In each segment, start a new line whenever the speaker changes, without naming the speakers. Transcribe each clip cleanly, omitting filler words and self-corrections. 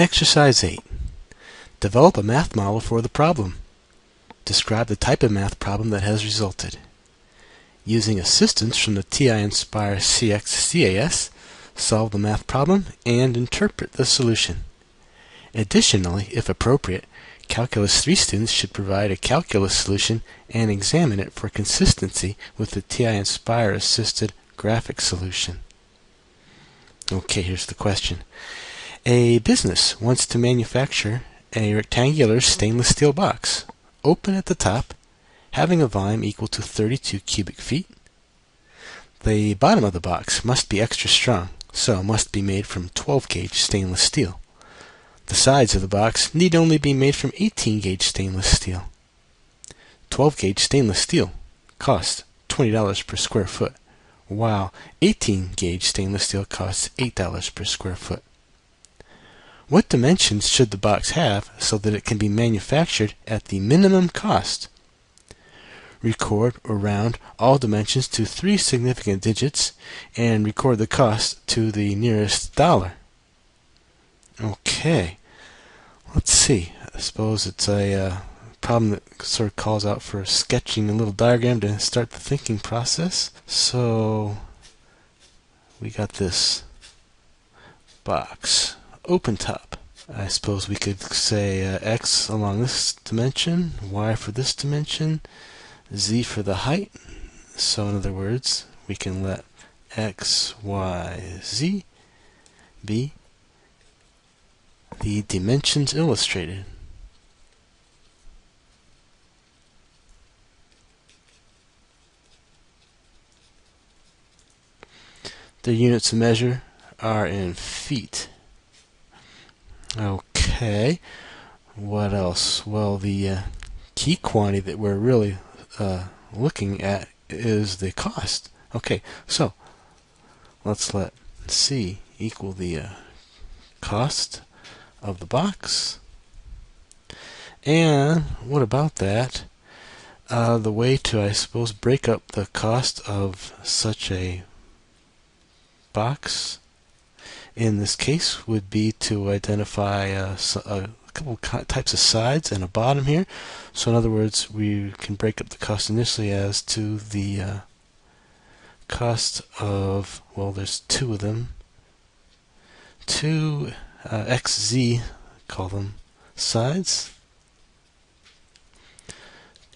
Exercise 8. Develop a math model for the problem. Describe the type of math problem that has resulted. Using assistance from the Nspire CAS, solve the math problem and interpret the solution. Additionally, if appropriate, Calculus 3 students should provide a calculus solution and examine it for consistency with the Nspire assisted graphic solution. Okay, here's the question. A business wants to manufacture a rectangular stainless steel box, open at the top, having a volume equal to 32 cubic feet. The bottom of the box must be extra strong, so must be made from 12-gauge stainless steel. The sides of the box need only be made from 18-gauge stainless steel. 12-gauge stainless steel costs $20 per square foot, while 18-gauge stainless steel costs $8 per square foot. What dimensions should the box have so that it can be manufactured at the minimum cost? Record or round all dimensions to 3 significant digits and record the cost to the nearest dollar. Okay, let's see. I suppose it's a problem that sort of calls out for sketching a little diagram to start the thinking process. So we got this box, open top. I suppose we could say x along this dimension, y for this dimension, z for the height. So in other words, we can let x, y, z be the dimensions illustrated. The units of measure are in feet. Okay, what else? Well, the key quantity that we're really looking at is the cost. Okay, so let's let C equal the cost of the box. And what about that? The way to, I suppose, break up the cost of such a box in this case would be to identify a couple types of sides and a bottom here. So in other words, we can break up the cost initially as to the cost of, well, there's two of them, two xz, call them sides,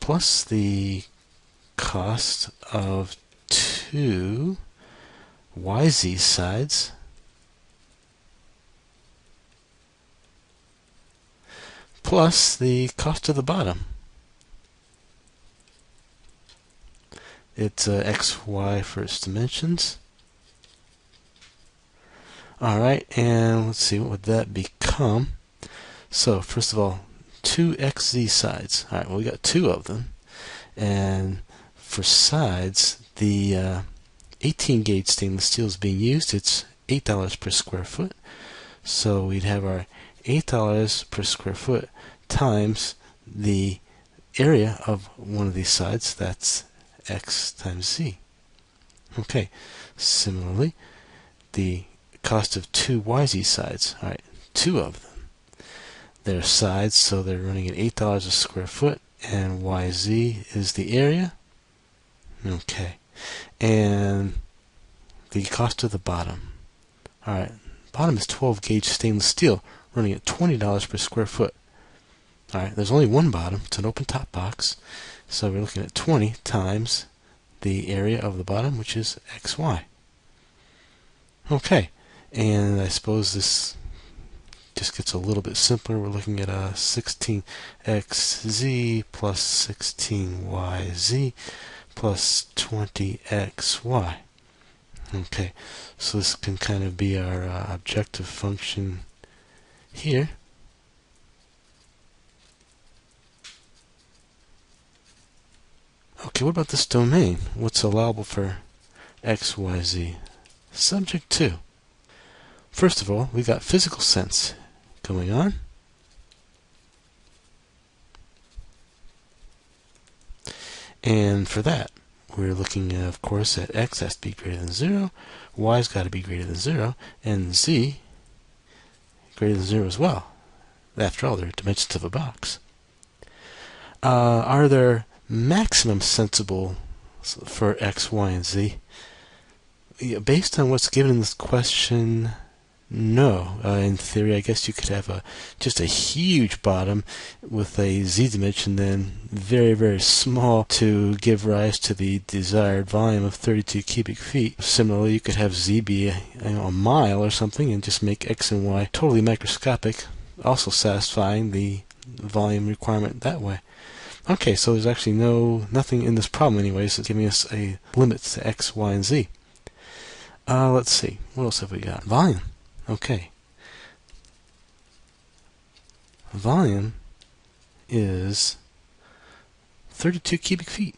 plus the cost of two yz sides, plus the cost of the bottom. It's x, y first dimensions. Alright, and let's see, what would that become? So, first of all, 2xz sides. Alright, well, we got two of them. And for sides, the 18-gauge stainless steel is being used. It's $8 per square foot. So we'd have our $8 per square foot times the area of one of these sides. That's x times z. Okay, similarly, the cost of two yz sides. Alright, two of them. They're sides, so they're running at $8 a square foot, and yz is the area. Okay, and the cost of the bottom. Alright, bottom is 12-gauge stainless steel running at $20 per square foot. Alright, there's only one bottom. It's an open top box. So we're looking at 20 times the area of the bottom, which is xy. Okay, and I suppose this just gets a little bit simpler. We're looking at 16xz plus 16yz plus 20xy. Okay, so this can kind of be our objective function here. Okay, what about this domain? What's allowable for x, y, z? Subject to. First of all, we got physical sense going on. And for that, we're looking, of course, at x has to be greater than 0, y's got to be greater than 0, and z greater than 0 as well. After all, they're dimensions of a box. Are there maximum sensible for x, y, and z? Based on what's given in this question, no. In theory, I guess you could have just a huge bottom with a z dimension, then very, very small to give rise to the desired volume of 32 cubic feet. Similarly, you could have z be a mile or something and just make x and y totally microscopic, also satisfying the volume requirement that way. Okay, so there's actually nothing in this problem anyways that's giving us a limit to x, y, and z. Let's see, what else have we got? Volume. Okay. Volume is 32 cubic feet.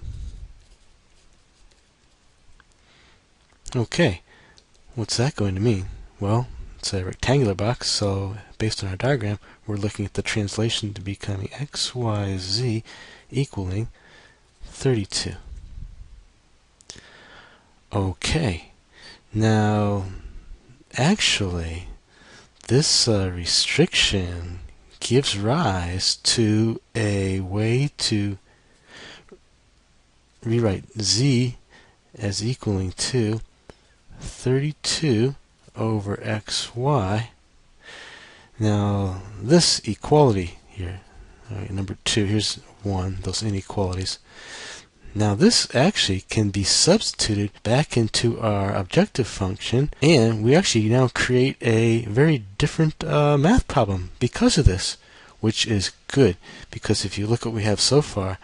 Okay, what's that going to mean? Well, it's a rectangular box, so based on our diagram, we're looking at the translation to becoming x, y, z equaling 32. Okay. Now, actually, this restriction gives rise to a way to rewrite z as equaling to 32 over xy. Now, this equality here, number 2, here's 1, those inequalities. Now this actually can be substituted back into our objective function, and we actually now create a very different math problem because of this, which is good, because if you look what we have so far,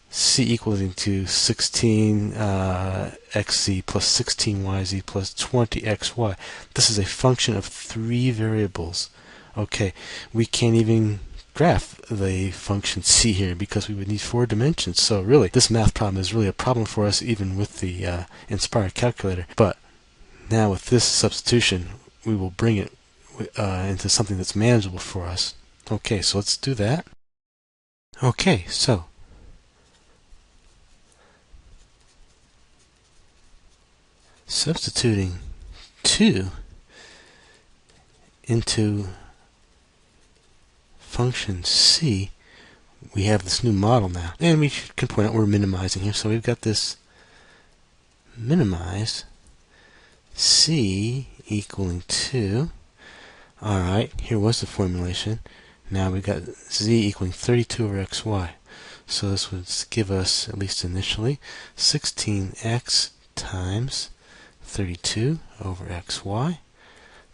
c equaling to 16 xz plus 16yz plus 20xy. This is a function of 3 variables. Okay, we can't even graph the function c here because we would need 4 dimensions. So really, this math problem is really a problem for us even with the Nspire calculator. But now with this substitution, we will bring it into something that's manageable for us. Okay, so let's do that. Okay, so substituting 2 into function c, we have this new model now. And we can point out we're minimizing here. So we've got this minimize c equaling 2. Alright, here was the formulation. Now we've got z equaling 32 over xy. So this would give us, at least initially, 16x times 32 over xy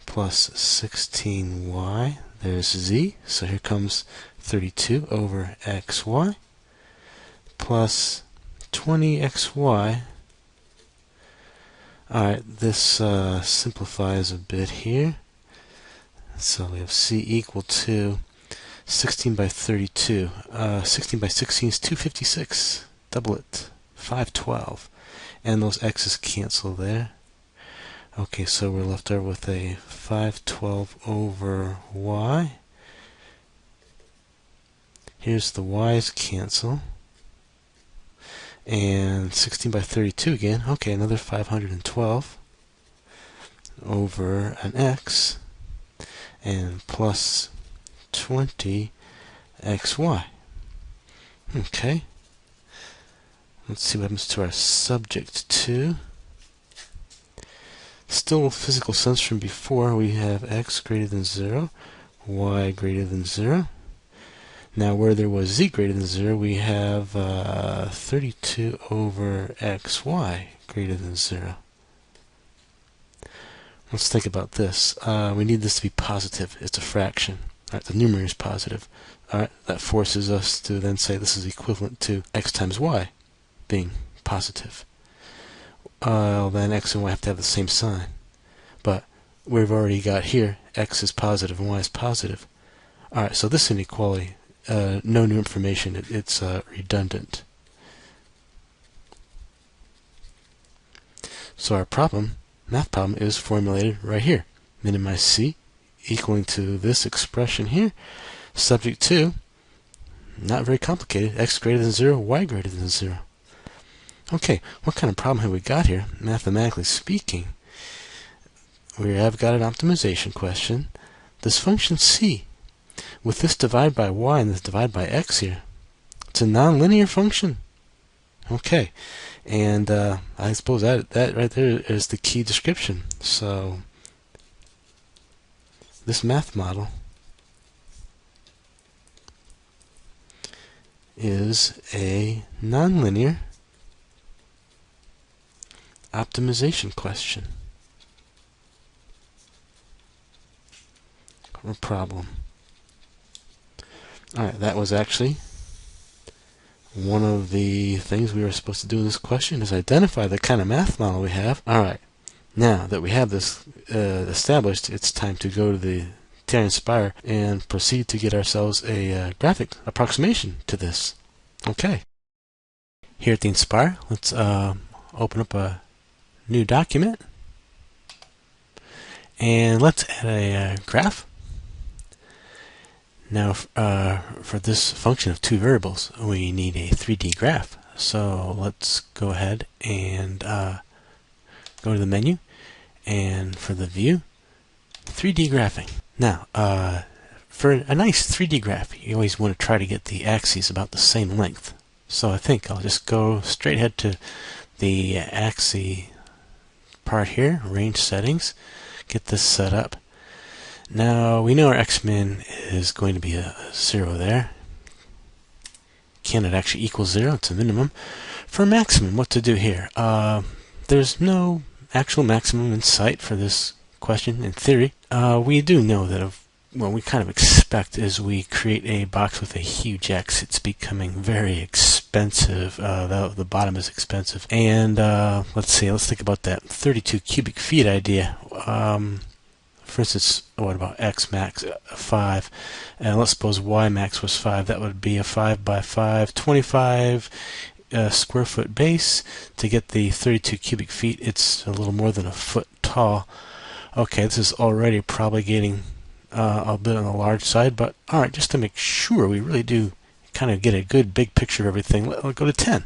plus 16y. There's z, so here comes 32 over xy plus 20xy. Alright, this simplifies a bit here. So we have c equal to 16 by 32. 16 by 16 is 256. Double it. 512. And those x's cancel there. Okay, so we're left over with a 512 over y. Here's the y's cancel. And 16 by 32 again. Okay, another 512 over an x. And plus 20 xy. Okay. Let's see what happens to our subject 2. Still physical sense from before, we have x greater than 0, y greater than 0. Now where there was z greater than 0, we have 32 over xy greater than 0. Let's think about this. We need this to be positive. It's a fraction. Alright, the numerator is positive. Alright, that forces us to then say this is equivalent to x times y being positive. Then x and y have to have the same sign. But we've already got here x is positive and y is positive. Alright, so this inequality, no new information, it's redundant. So our problem, math problem, is formulated right here. Minimize c equaling to this expression here. Subject 2, not very complicated, x greater than 0, y greater than 0. Okay, what kind of problem have we got here, mathematically speaking? We have got an optimization question. this function c, with this divide by y and this divide by x here, it's a nonlinear function. Okay, and I suppose that right there is the key description. So this math model is a nonlinear optimization question or problem. Alright, that was actually one of the things we were supposed to do in this question, is identify the kind of math model we have. Alright, now that we have this established, it's time to go to the Nspire and proceed to get ourselves a graphic approximation to this. Okay. Here at the Nspire, let's open up a new document and let's add a graph. Now for this function of two variables, we need a 3D graph. So let's go ahead and go to the menu, and for the view, 3D graphing. Now, for a nice 3D graph, you always want to try to get the axes about the same length. So I think I'll just go straight ahead to the axis part here, range settings, get this set up. Now, we know our x-min is going to be a 0 there. Can it actually equal 0? It's a minimum. For maximum, what to do here? There's no actual maximum in sight for this question in theory. We do know that what we kind of expect is we create a box with a huge X. It's becoming very expensive. The bottom is expensive. And let's think about that 32 cubic feet idea. For instance, what about X max 5? And let's suppose Y max was 5. That would be a 5 by 5, 25 square foot base. To get the 32 cubic feet, it's a little more than a foot tall. Okay, this is already probably getting a bit on the large side, but alright, just to make sure we really do kind of get a good big picture of everything, we'll go to 10.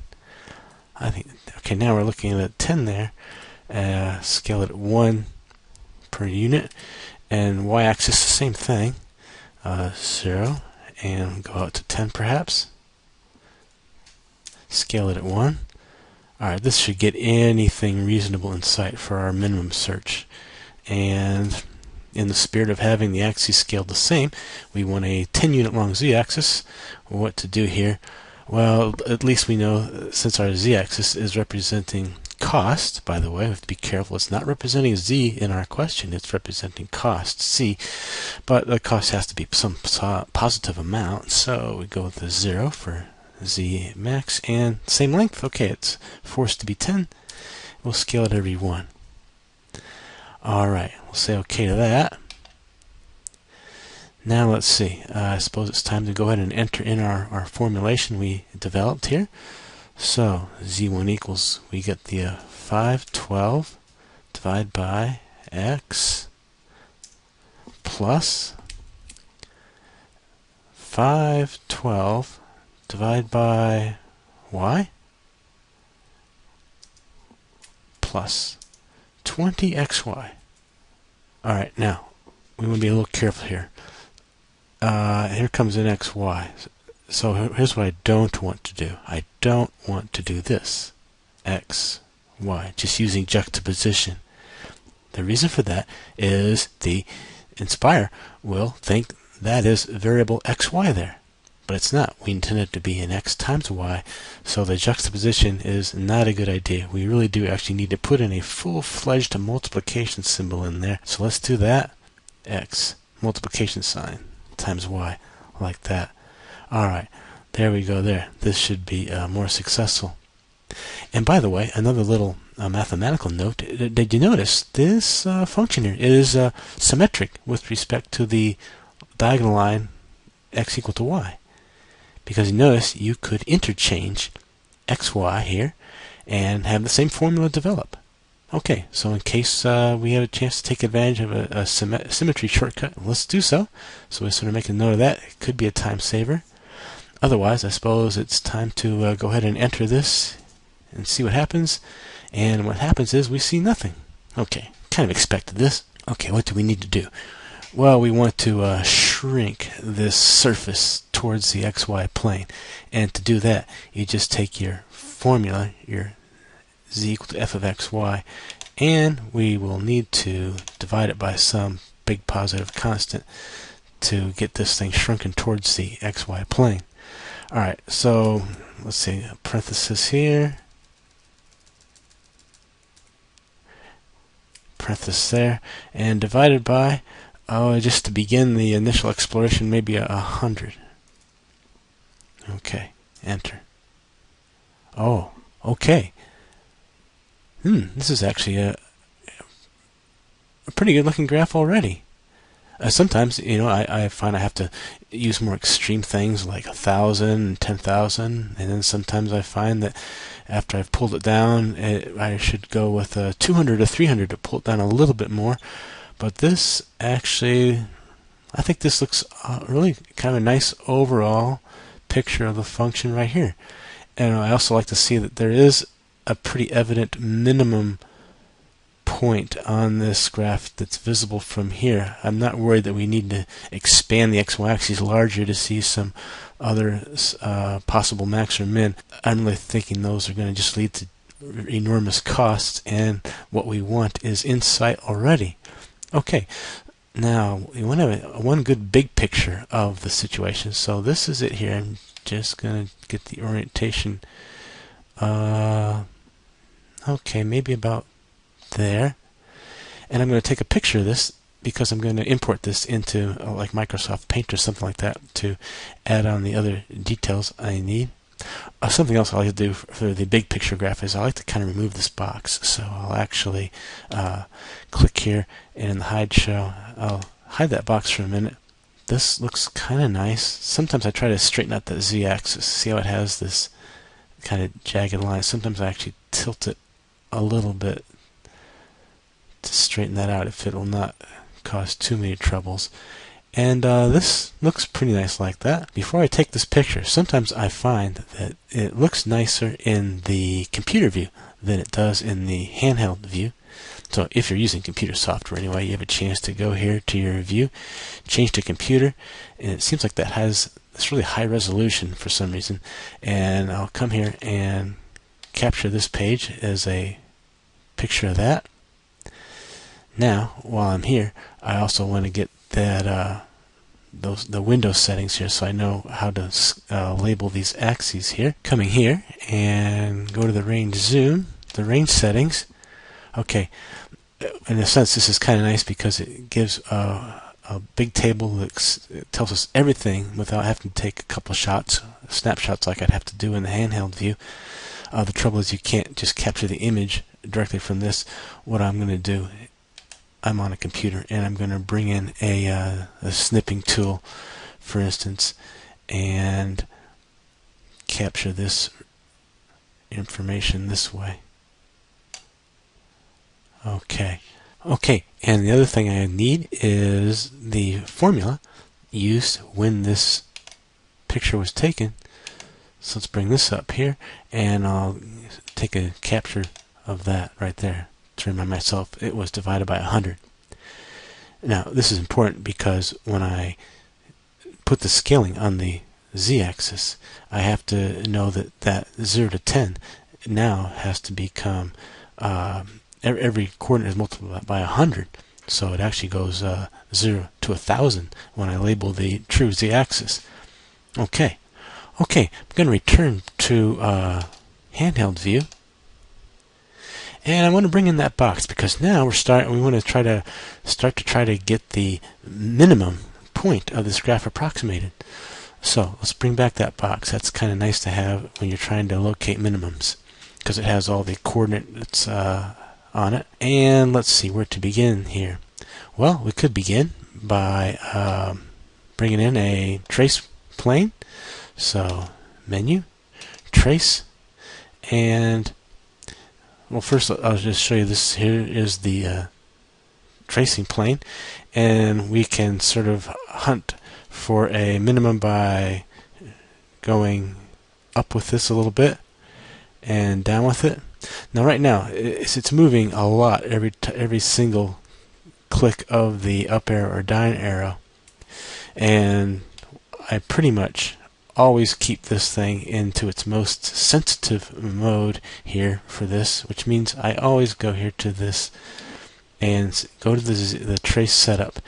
I think, okay, now we're looking at 10 there. Scale it at 1 per unit, and y-axis the same thing, 0, and go out to 10 perhaps. Scale it at 1. Alright, this should get anything reasonable in sight for our minimum search. And in the spirit of having the axes scaled the same, we want a 10 unit long z-axis. What to do here? Well, at least we know, since our z-axis is representing cost, by the way, we have to be careful, it's not representing z in our question, it's representing cost, c, but the cost has to be some positive amount, so we go with the 0 for z max, and same length. Okay, it's forced to be 10. We'll scale it every 1. Alright, we'll say okay to that. Now let's see, I suppose it's time to go ahead and enter in our formulation we developed here. So z1 equals, we get the 512 divided by x plus 512 divided by y plus 20xy. Alright, now we want to be a little careful here. Here comes an xy. So here's what I don't want to do. I don't want to do this. X, Y, just using juxtaposition. The reason for that is the Nspire will think that is variable xy there. But it's not. We intend it to be an x times y, so the juxtaposition is not a good idea. We really do actually need to put in a full-fledged multiplication symbol in there. So let's do that. X, multiplication sign, times y, like that. Alright, there we go there. This should be more successful. And by the way, another little mathematical note. Did you notice this function here is symmetric with respect to the diagonal line x equal to y? Because you notice you could interchange xy here and have the same formula develop. Okay, so in case we have a chance to take advantage of a symmetry shortcut, let's do so. So we sort of make a note of that. It could be a time saver. Otherwise, I suppose it's time to go ahead and enter this and see what happens. And what happens is we see nothing. Okay, kind of expected this. Okay, what do we need to do? Well, we want to shrink this surface towards the xy plane. And to do that, you just take your formula, your z equal to f of xy, and we will need to divide it by some big positive constant to get this thing shrunken towards the xy plane. Alright, so let's see, a parenthesis here, parenthesis there, and divided by, just to begin the initial exploration, maybe 100. Okay, enter. Oh, okay. This is actually a pretty good looking graph already. Sometimes, I find I have to use more extreme things like 1,000, 10,000, and then sometimes I find that after I've pulled it down, I should go with 200 or 300 to pull it down a little bit more. But this actually, I think this looks really kind of a nice overall picture of the function right here. And I also like to see that there is a pretty evident minimum point on this graph that's visible from here. I'm not worried that we need to expand the xy axis larger to see some other possible max or min. I'm really thinking those are going to just lead to enormous costs, and what we want is insight already. Okay, now we want to have one good big picture of the situation. So this is it here. I'm just going to get the orientation. Okay, maybe about there. And I'm going to take a picture of this because I'm going to import this into like Microsoft Paint or something like that to add on the other details I need. Something else I like to do for the big picture graph is I like to kind of remove this box. So I'll actually click here, and in the hide show, I'll hide that box for a minute. This looks kind of nice. Sometimes I try to straighten out the z-axis. See how it has this kind of jagged line? Sometimes I actually tilt it a little bit to straighten that out if it will not cause too many troubles. And this looks pretty nice like that. Before I take this picture, sometimes I find that it looks nicer in the computer view than it does in the handheld view. So if you're using computer software anyway, you have a chance to go here to your view, change to computer, and it seems like that has this really high resolution for some reason. And I'll come here and capture this page as a picture of that. Now, while I'm here, I also want to get that the Windows settings here, so I know how to label these axes here. Coming here and go to the range zoom, the range settings. Okay, in a sense, this is kind of nice because it gives a big table that tells us everything without having to take a couple of snapshots like I'd have to do in the handheld view. The trouble is you can't just capture the image directly from this. What I'm going to do, I'm on a computer and I'm going to bring in a snipping tool, for instance, and capture this information this way. Okay, and the other thing I need is the formula used when this picture was taken. So let's bring this up here, and I'll take a capture of that right there to remind myself it was divided by 100. Now, this is important because when I put the scaling on the z-axis, I have to know that 0 to 10 now has to become every coordinate is multiplied by 100, so it actually goes 0 to 1,000 when I label the true z-axis. Okay, I'm going to return to handheld view, and I want to bring in that box because now we want to try to get the minimum point of this graph approximated. So let's bring back that box. That's kind of nice to have when you're trying to locate minimums because it has all the coordinates on it. And let's see where to begin here. Well, we could begin by bringing in a trace plane. So menu, trace, and well, first I'll just show you this. Here is the tracing plane, and we can sort of hunt for a minimum by going up with this a little bit and down with it. Now right now it's moving a lot every single click of the up arrow or down arrow, and I pretty much always keep this thing into its most sensitive mode here for this, which means I always go here to this and go to the trace setup,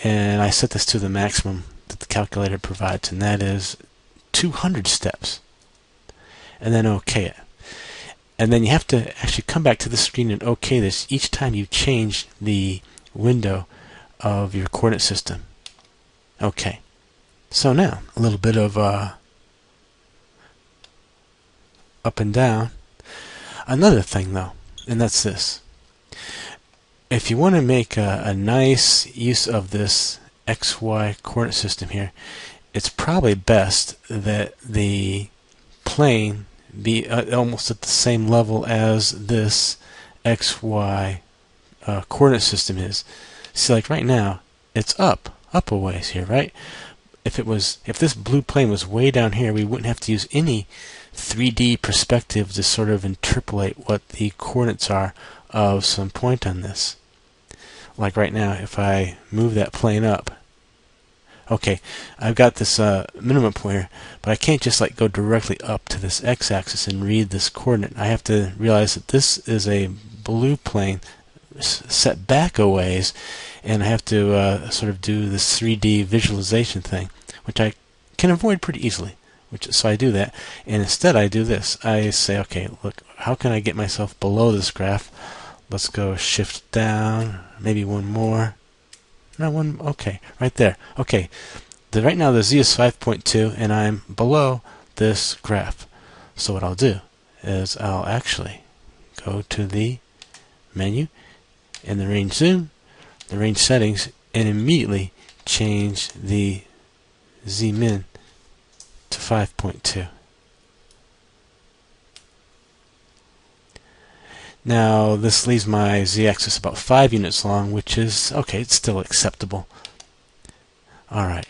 and I set this to the maximum that the calculator provides, and that is 200 steps, and then OK it. And then you have to actually come back to the screen and OK this each time you change the window of your coordinate system. OK. So now, a little bit of up and down. Another thing though, and that's this. If you want to make a nice use of this XY coordinate system here, it's probably best that the plane be almost at the same level as this XY coordinate system is. See, like right now, it's up a ways here, right? If this blue plane was way down here, we wouldn't have to use any 3D perspective to sort of interpolate what the coordinates are of some point on this. Like right now, if I move that plane up, okay, I've got this minimum point here, but I can't just like go directly up to this x-axis and read this coordinate. I have to realize that this is a blue plane set back a ways, and I have to sort of do this 3D visualization thing, which I can avoid pretty easily. So I do that, and instead I do this. I say, okay, look, how can I get myself below this graph? Let's go shift down, maybe one more. No, one, okay, right there. Okay, right now the z is 5.2, and I'm below this graph. So what I'll do is I'll actually go to the menu and the range zoom, the range settings, and immediately change the z min to 5.2. Now this leaves my z-axis about 5 units long, which is okay, it's still acceptable. Alright,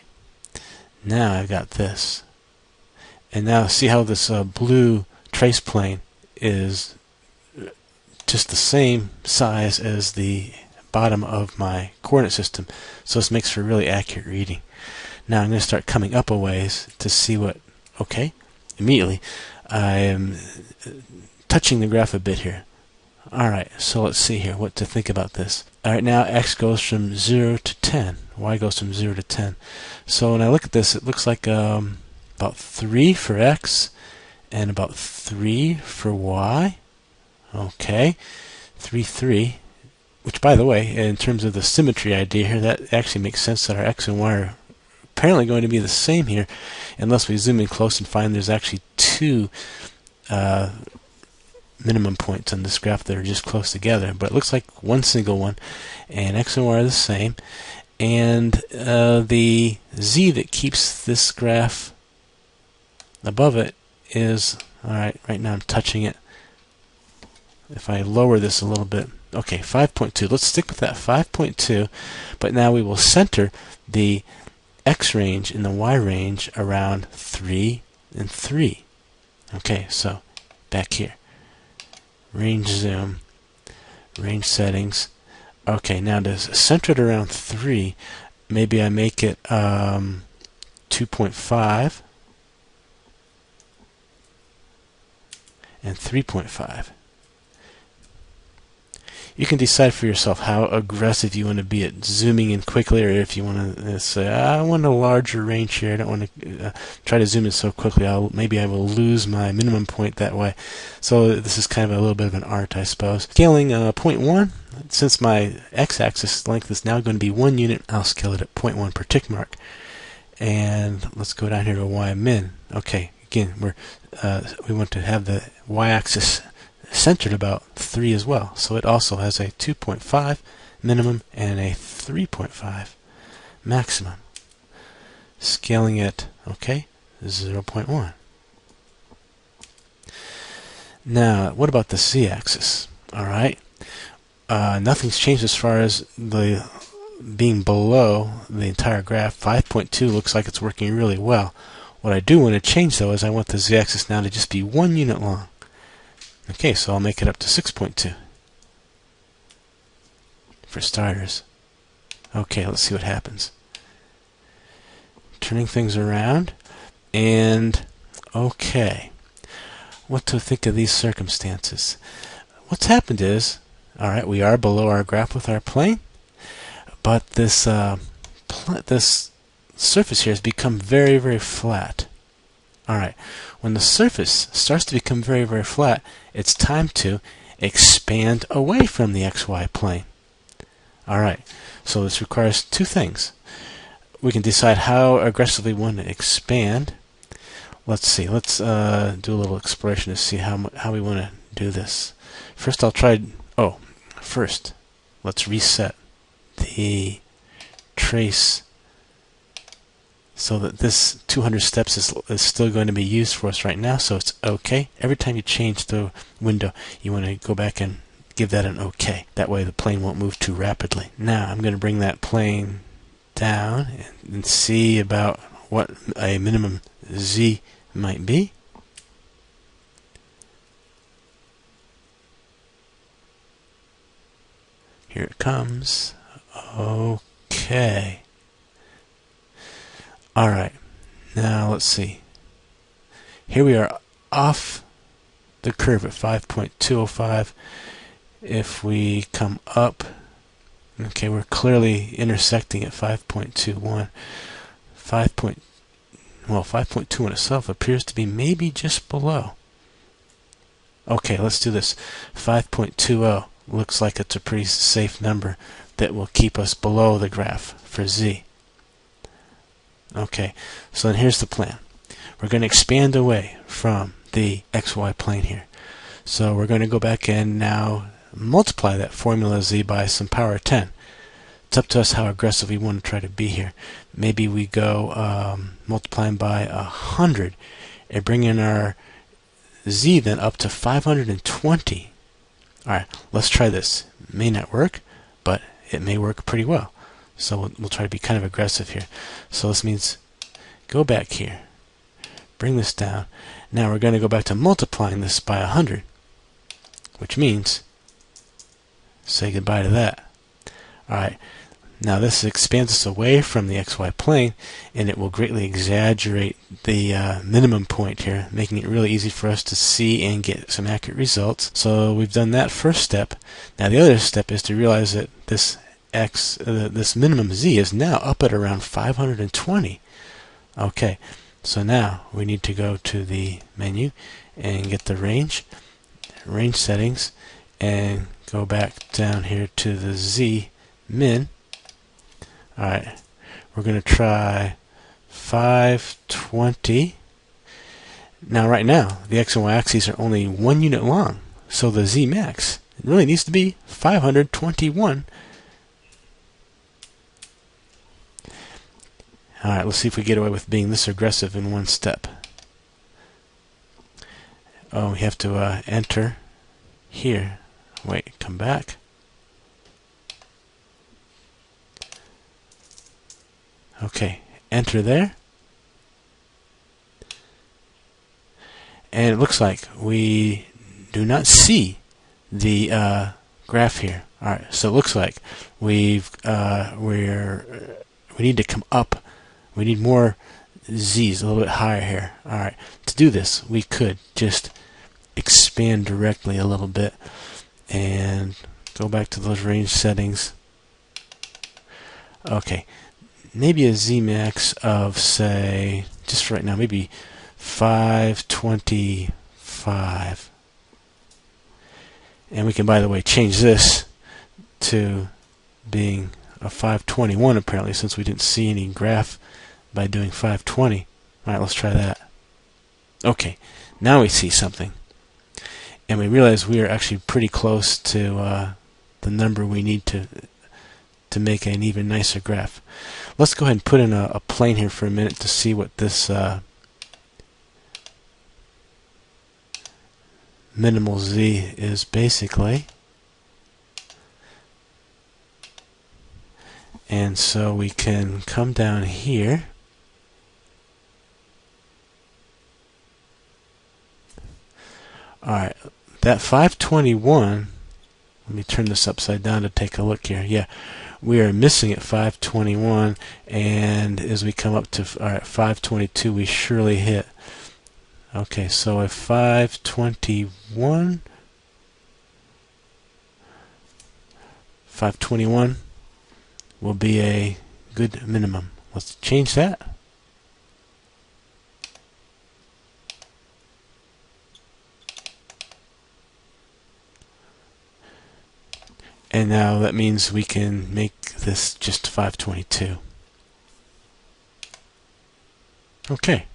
now I've got this, and now see how this blue trace plane is just the same size as the bottom of my coordinate system, so this makes for really accurate reading. Now I'm going to start coming up a ways to see what, okay, immediately I am touching the graph a bit here. Alright, so let's see here what to think about this. Alright, now x goes from 0 to 10, y goes from 0 to 10. So when I look at this, it looks like about 3 for x and about 3 for y. Okay, 3, 3, which by the way, in terms of the symmetry idea here, that actually makes sense that our x and y are apparently going to be the same here, unless we zoom in close and find there's actually two minimum points on this graph that are just close together. But it looks like one single one, and x and y are the same, and the z that keeps this graph above it is, alright, right now I'm touching it. If I lower this a little bit, okay, 5.2. Let's stick with that 5.2, but now we will center the x range and the y range around 3 and 3. Okay, so back here. Range zoom, range settings. Okay, now to center it around 3, maybe I make it 2.5 and 3.5. You can decide for yourself how aggressive you want to be at zooming in quickly, or if you want to say, I want a larger range here, I don't want to try to zoom in so quickly, maybe I will lose my minimum point that way. So this is kind of a little bit of an art, I suppose. Scaling 0.1, since my x-axis length is now going to be 1 unit, I'll scale it at 0.1 per tick mark. And let's go down here to y min. Okay, again, we want to have the y-axis centered about 3 as well, so it also has a 2.5 minimum and a 3.5 maximum. Scaling it, okay, 0.1. Now, what about the z-axis? Alright, nothing's changed as far as the being below the entire graph. 5.2 looks like it's working really well. What I do want to change, though, is I want the z-axis now to just be 1 unit long. Okay, so I'll make it up to 6.2 for starters. Okay, let's see what happens. Turning things around, and okay. What to think of these circumstances? What's happened is, alright, we are below our graph with our plane, but this this surface here has become very, very flat. Alright, when the surface starts to become very, very flat, it's time to expand away from the XY plane. Alright, so this requires two things. We can decide how aggressively we want to expand. Let's see, let's do a little exploration to see how we want to do this. First first let's reset the trace so that this 200 steps is still going to be used for us right now, so it's okay. Every time you change the window, you want to go back and give that an okay. That way the plane won't move too rapidly. Now I'm going to bring that plane down and see about what a minimum Z might be. Here it comes. Okay. Alright, now let's see. Here we are off the curve at 5.205. If we come up, okay, we're clearly intersecting at 5.21. 5.21 itself appears to be maybe just below. Okay, let's do this. 5.20 looks like it's a pretty safe number that will keep us below the graph for Z. Okay, so then here's the plan. We're going to expand away from the XY plane here. So we're going to go back and now multiply that formula Z by some power 10. It's up to us how aggressive we want to try to be here. Maybe we go multiplying by 100 and bring in our Z then up to 520. Alright, let's try this. It may not work, but it may work pretty well. So we'll try to be kind of aggressive here. So this means go back here, bring this down. Now we're going to go back to multiplying this by 100, which means say goodbye to that. Alright, now this expands us away from the XY plane, and it will greatly exaggerate the minimum point here, making it really easy for us to see and get some accurate results. So we've done that first step. Now the other step is to realize that this this minimum Z is now up at around 520. Okay, so now we need to go to the menu and get the range settings, and go back down here to the Z min. Alright, we're going to try 520. Now right now the X and Y axes are only 1 unit long, so the Z max really needs to be 521. Alright, let's see if we get away with being this aggressive in one step. Oh, we have to enter here. Wait, come back. Okay, enter there. And it looks like we do not see the graph here. Alright, so it looks like we need to come up. We need more Z's, a little bit higher here. Alright, to do this, we could just expand directly a little bit and go back to those range settings. Okay, maybe a Z max of, say, just right now, maybe 525. And we can, by the way, change this to being a 521 apparently, since we didn't see any graph by doing 520. Alright, let's try that. Okay, now we see something. And we realize we are actually pretty close to the number we need to make an even nicer graph. Let's go ahead and put in a plane here for a minute to see what this minimal Z is basically. And so we can come down here. Alright, that 521, let me turn this upside down to take a look here. Yeah, we are missing at 521, and as we come up to 522, we surely hit. Okay, so if 521 will be a good minimum. Let's change that. And now that means we can make this just 522. Okay,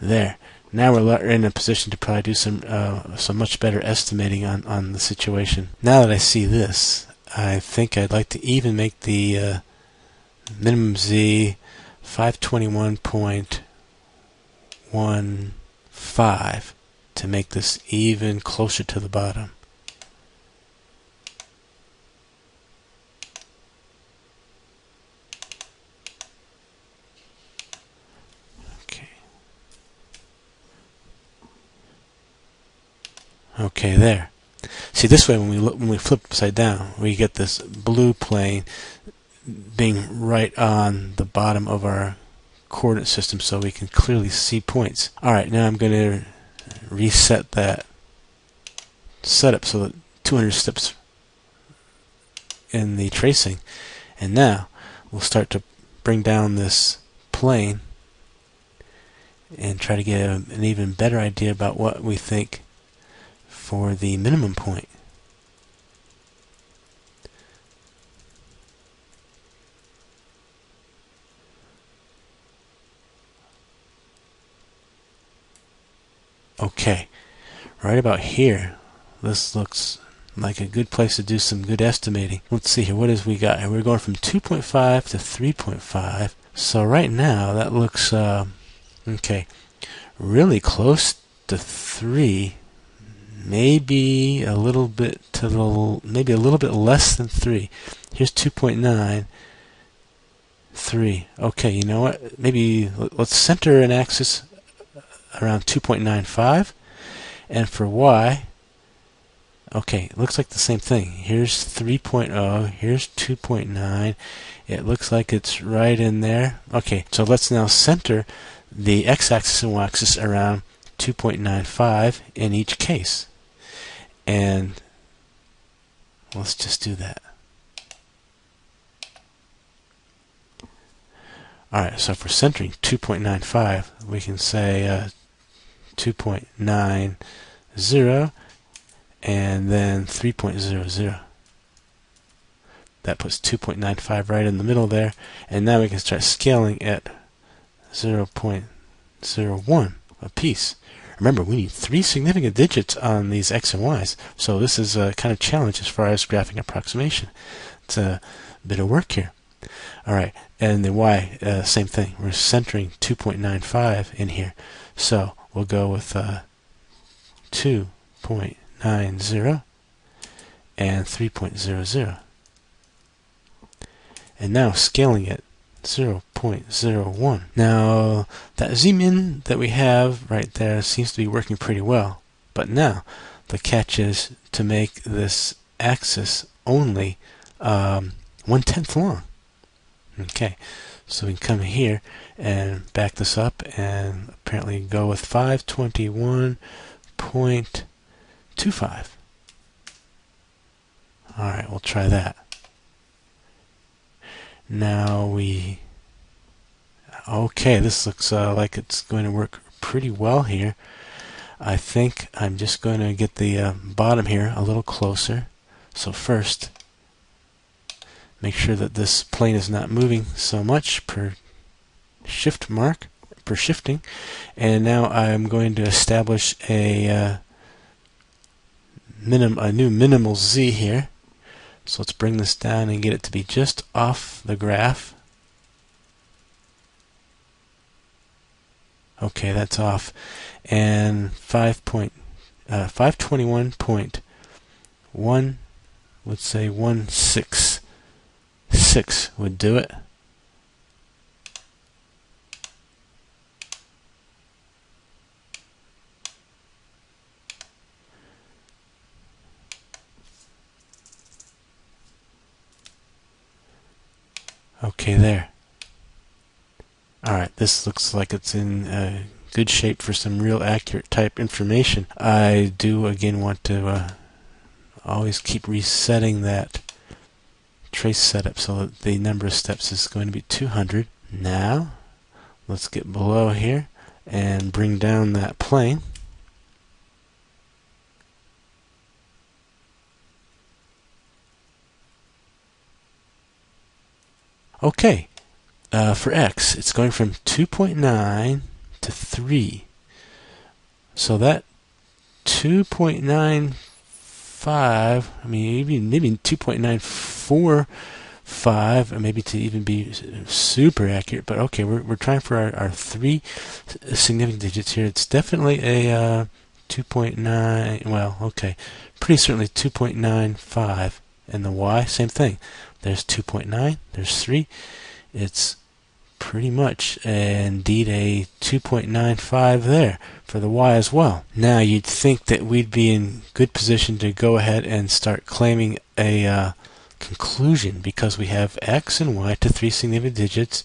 there. Now we're in a position to probably do some much better estimating on the situation. Now that I see this, I think I'd like to even make the minimum Z 521.15 to make this even closer to the bottom. Okay, there. See, this way when we flip upside down, we get this blue plane being right on the bottom of our coordinate system, so we can clearly see points. Alright, now I'm going to reset that setup so that 200 steps in the tracing, and now we'll start to bring down this plane and try to get an even better idea about what we think for the minimum point. Okay, right about here, this looks like a good place to do some good estimating. Let's see here, what is we got here? We're going from 2.5 to 3.5. So right now that looks okay, really close to 3. Maybe a little bit to the maybe a little bit less than 3. Here's 2.9, 3. Okay, you know what? Maybe let's center an axis around 2.95, and for y, okay, it looks like the same thing. Here's 3.0, here's 2.9. It looks like it's right in there. Okay, so let's now center the x-axis and y-axis around 2.95 in each case. And let's just do that. Alright, so for centering 2.95, we can say 2.90 and then 3.00. That puts 2.95 right in the middle there, and now we can start scaling at 0.01 apiece. Remember, we need 3 significant digits on these x and y's, so this is a kind of challenge as far as graphing approximation. It's a bit of work here. Alright, and the y, same thing. We're centering 2.95 in here, so we'll go with 2.90 and 3.00. And now scaling it 0.01. Now that zoom in that we have right there seems to be working pretty well, but now the catch is to make this axis only 1/10 long. Okay, so we can come here and back this up and apparently go with 521.25. Alright, we'll try that. Now okay, this looks like it's going to work pretty well here. I think I'm just going to get the bottom here a little closer. So first, make sure that this plane is not moving so much per shifting. And now I'm going to establish a new minimal z here. So let's bring this down and get it to be just off the graph. Okay, that's off. And 521.1, let's say 166 would do it. Okay, there. Alright, this looks like it's in good shape for some real accurate type information. I do again want to always keep resetting that trace setup so that the number of steps is going to be 200. Now, let's get below here and bring down that plane. Okay, for x, it's going from 2.9 to 3. So that 2.95, I mean, maybe 2.945, or maybe to even be super accurate, but okay, we're trying for our 3 significant digits here. It's definitely a 2.9, well, okay, pretty certainly 2.95, and the y, same thing. There's 2.9, there's 3. It's pretty much indeed a 2.95 there for the y as well. Now you'd think that we'd be in good position to go ahead and start claiming a conclusion, because we have x and y to 3 significant digits,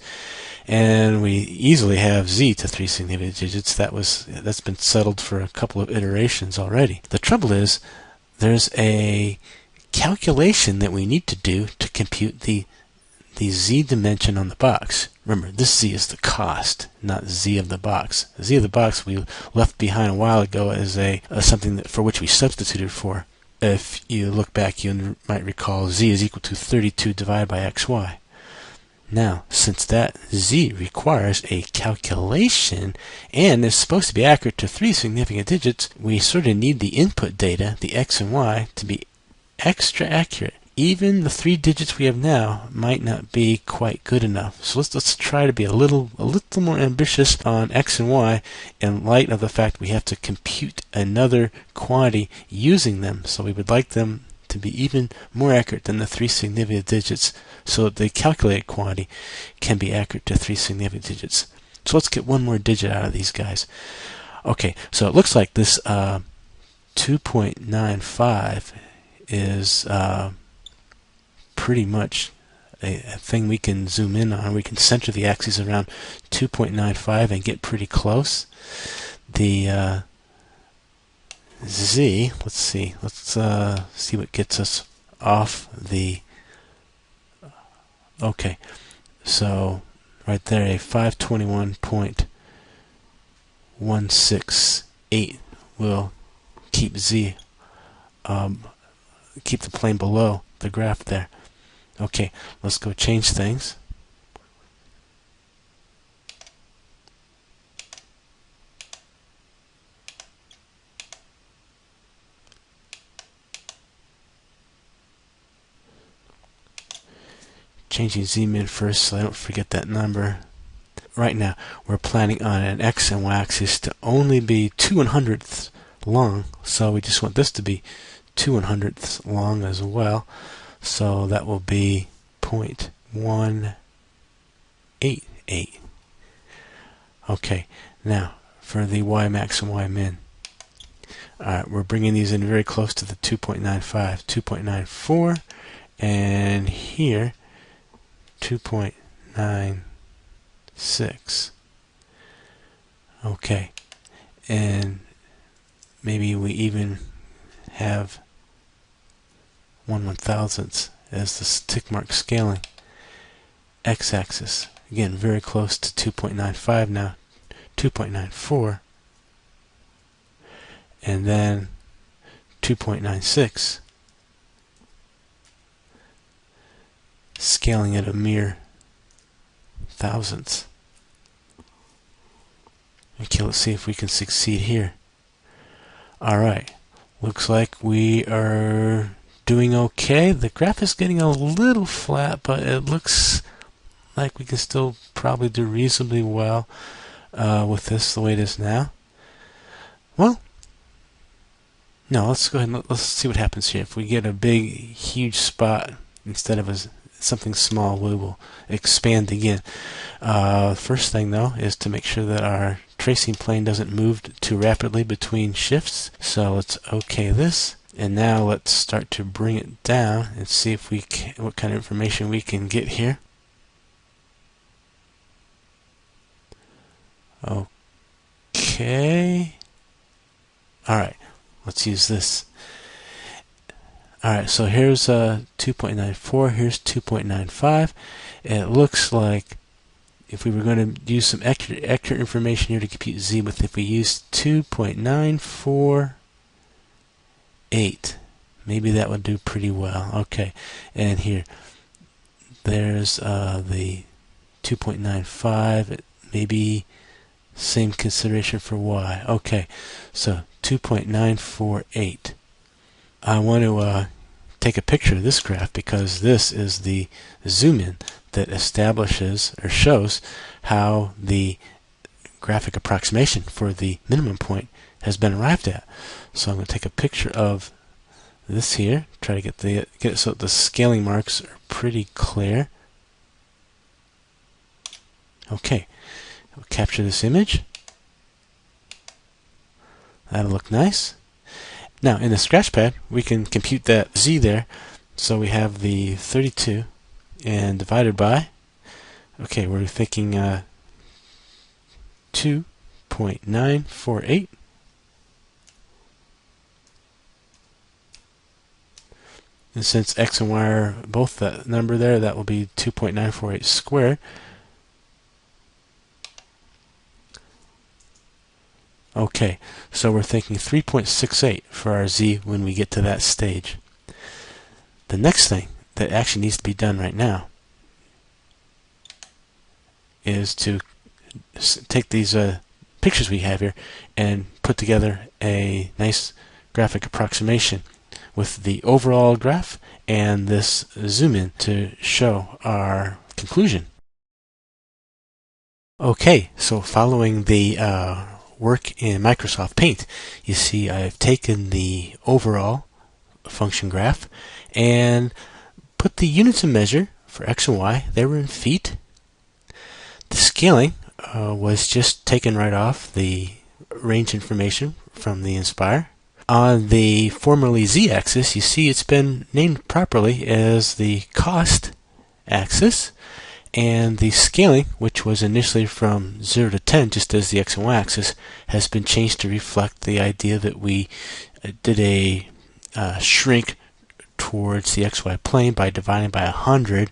and we easily have z to 3 significant digits. That's been settled for a couple of iterations already. The trouble is, there's a calculation that we need to do to compute the z dimension on the box. Remember, this z is the cost, not z of the box. The z of the box we left behind a while ago as something for which we substituted for. If you look back, you might recall z is equal to 32 divided by xy. Now, since that z requires a calculation and is supposed to be accurate to 3 significant digits, we sort of need the input data, the x and y, to be extra accurate. Even the 3 digits we have now might not be quite good enough. So let's try to be a little more ambitious on x and y in light of the fact we have to compute another quantity using them. So we would like them to be even more accurate than the 3 significant digits, so that the calculated quantity can be accurate to 3 significant digits. So let's get one more digit out of these guys. Okay, so it looks like this 2.95 is pretty much a thing we can zoom in on. We can center the axis around 2.95 and get pretty close. The z, let's see what gets us off the, okay, so right there, a 521.168 will keep z, keep the plane below the graph there. Okay, let's go change things. Changing z-min first so I don't forget that number. Right now, we're planning on an x and y axis to only be 2/100ths long, so we just want this to be 2/100ths long as well. So that will be 0.188. Okay, now for the y max and y min. Alright, we're bringing these in very close to the 2.95, 2.94, and here 2.96. Okay, and maybe we even have 1/1000th as the tick mark scaling. X-axis, again, very close to 2.95 now, 2.94, and then 2.96, scaling at a mere thousandth. Okay, let's see if we can succeed here. Alright, looks like we are doing okay. The graph is getting a little flat, but it looks like we can still probably do reasonably well with this the way it is now. Well, no, let's go ahead and let's see what happens here. If we get a big, huge spot instead of something small, we will expand again. First thing, though, is to make sure that our tracing plane doesn't move too rapidly between shifts. So let's OK this. And now let's start to bring it down and see if we can, what kind of information we can get here. Okay. Alright, let's use this. Alright, so here's 2.94, here's 2.95. It looks like if we were going to use some accurate information here to compute z with, if we use 2.948, maybe that would do pretty well. Okay, and here, there's the 2.95, maybe same consideration for y. Okay, so 2.948. I want to take a picture of this graph because this is the zoom in that establishes or shows how the graphic approximation for the minimum point has been arrived at. So I'm going to take a picture of this here, try to get it so the scaling marks are pretty clear. Okay, we'll capture this image. That'll look nice. Now in the scratchpad we can compute that z there. So we have the 32 and divided by, okay, we're thinking 2.948. And since x and y are both that number there, that will be 2.948 squared. Okay, so we're thinking 3.68 for our z when we get to that stage. The next thing that actually needs to be done right now is to take these pictures we have here and put together a nice graphic approximation with the overall graph and this zoom in to show our conclusion. Okay, so following the work in Microsoft Paint, you see I've taken the overall function graph and put the units of measure for x and y. They were in feet. The scaling was just taken right off the range information from the Nspire. On the formerly z-axis, you see it's been named properly as the cost axis, and the scaling, which was initially from 0 to 10, just as the x and y axis, has been changed to reflect the idea that we did a shrink towards the xy plane by dividing by 100.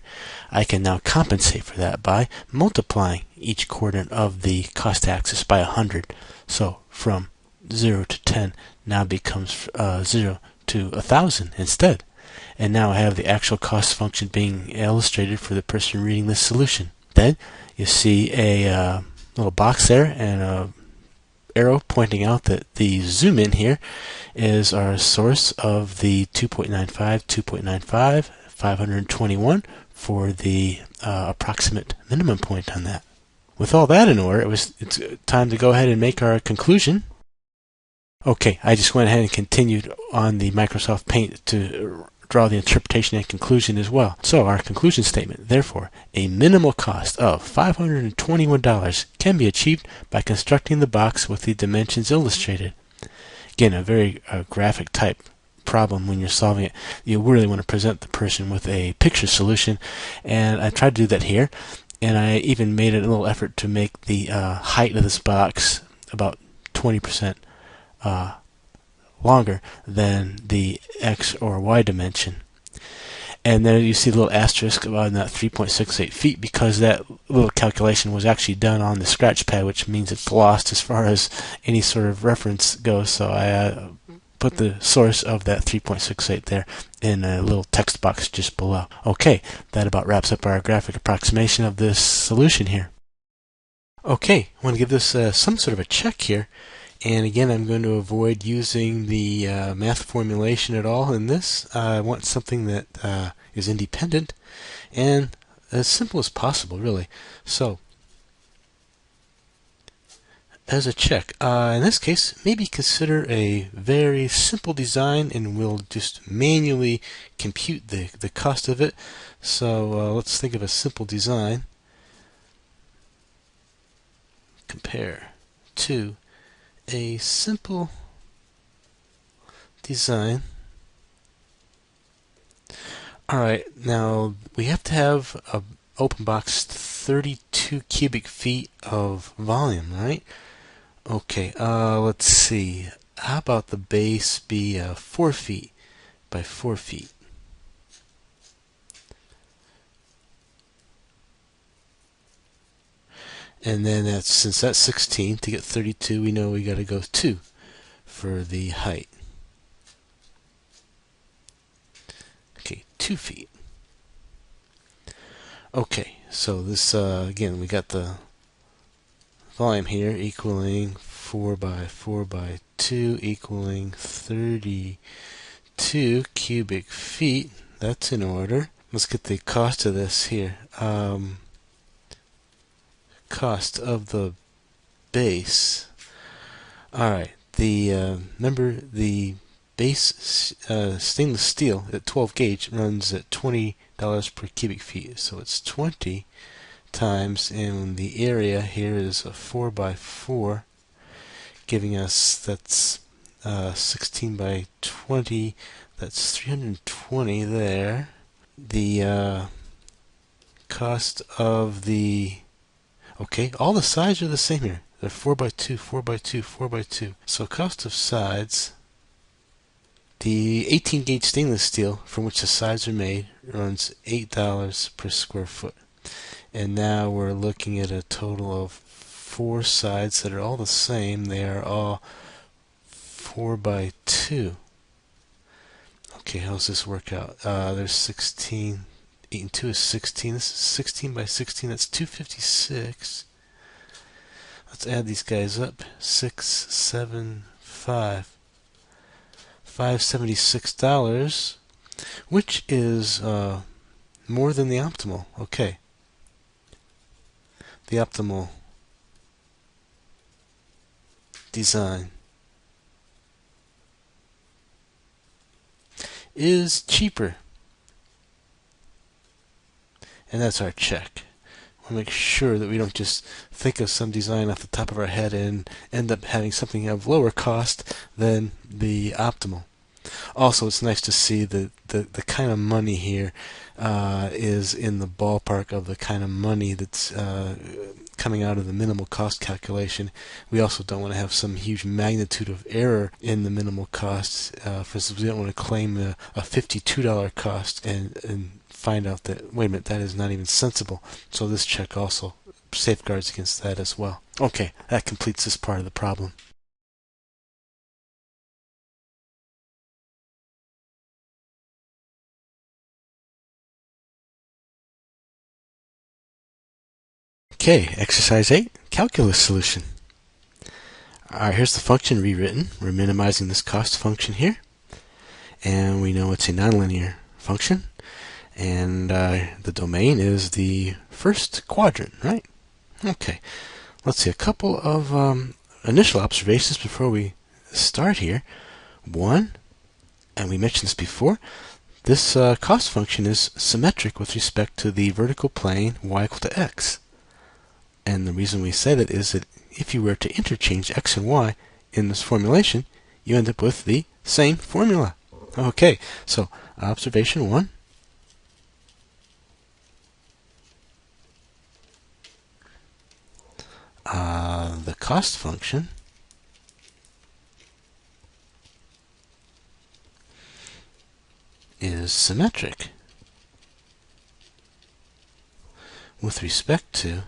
I can now compensate for that by multiplying each coordinate of the cost axis by 100. So from 0 to 10 now becomes 0 to 1,000 instead. And now I have the actual cost function being illustrated for the person reading this solution. Then you see a little box there and a arrow pointing out that the zoom in here is our source of the 2.95, 2.95, 521 for the approximate minimum point on that. With all that in order, it's time to go ahead and make our conclusion. Okay, I just went ahead and continued on the Microsoft Paint to draw the interpretation and conclusion as well. So our conclusion statement, therefore, a minimal cost of $521 can be achieved by constructing the box with the dimensions illustrated. Again, a very graphic type problem when you're solving it. You really want to present the person with a picture solution, and I tried to do that here, and I even made a little effort to make the height of this box about 20% longer than the x or y dimension. And then you see the little asterisk on that 3.68 feet because that little calculation was actually done on the scratch pad, which means it's lost as far as any sort of reference goes. So I put the source of that 3.68 there in a little text box just below. Okay, that about wraps up our graphic approximation of this solution here. Okay, I want to give this some sort of a check here. And again, I'm going to avoid using the math formulation at all in this. I want something that is independent and as simple as possible, really. So, as a check, in this case, maybe consider a very simple design and we'll just manually compute the cost of it. So let's think of a simple design. Compare to a simple design. Alright, now we have to have a open box 32 cubic feet of volume, right? Okay, let's see. How about the base be 4 feet by 4 feet? And then since that's 16, to get 32, we know we got to go 2 for the height. Okay, 2 feet. Okay, so this, again, we got the volume here equaling 4 by 4 by 2 equaling 32 cubic feet. That's in order. Let's get the cost of this here. Cost of the base. Alright, remember the base stainless steel at 12 gauge runs at $20 per cubic feet. So it's 20 times, and the area here is a 4 by 4, giving us, that's 16 by 20, that's 320 there. The cost of the, okay, all the sides are the same here. They're 4 by 2, 4 by 2, 4 by 2. So cost of sides, the 18 gauge stainless steel from which the sides are made runs $8 per square foot. And now we're looking at a total of 4 sides that are all the same. They are all 4 by 2. Okay, how does this work out? There's 16. 8 and 2 is 16. This is 16 by 16. That's 256. Let's add these guys up. 6, 7, 5. $576, which is more than the optimal. Okay. The optimal design is cheaper. And that's our check. We'll make sure that we don't just think of some design off the top of our head and end up having something of lower cost than the optimal. Also, it's nice to see that the kind of money here is in the ballpark of the kind of money that's coming out of the minimal cost calculation. We also don't want to have some huge magnitude of error in the minimal costs. For instance, we don't want to claim a $52 cost and find out that, wait a minute, that is not even sensible. So this check also safeguards against that as well. Okay, that completes this part of the problem. Okay, exercise 8, calculus solution. Alright, here's the function rewritten. We're minimizing this cost function here. And we know it's a nonlinear function. And the domain is the first quadrant, right? Okay, let's see, a couple of initial observations before we start here. One, and we mentioned this before, this cost function is symmetric with respect to the vertical plane y equal to x. And the reason we say that is that if you were to interchange x and y in this formulation, you end up with the same formula. Okay, so observation 1. The cost function is symmetric with respect to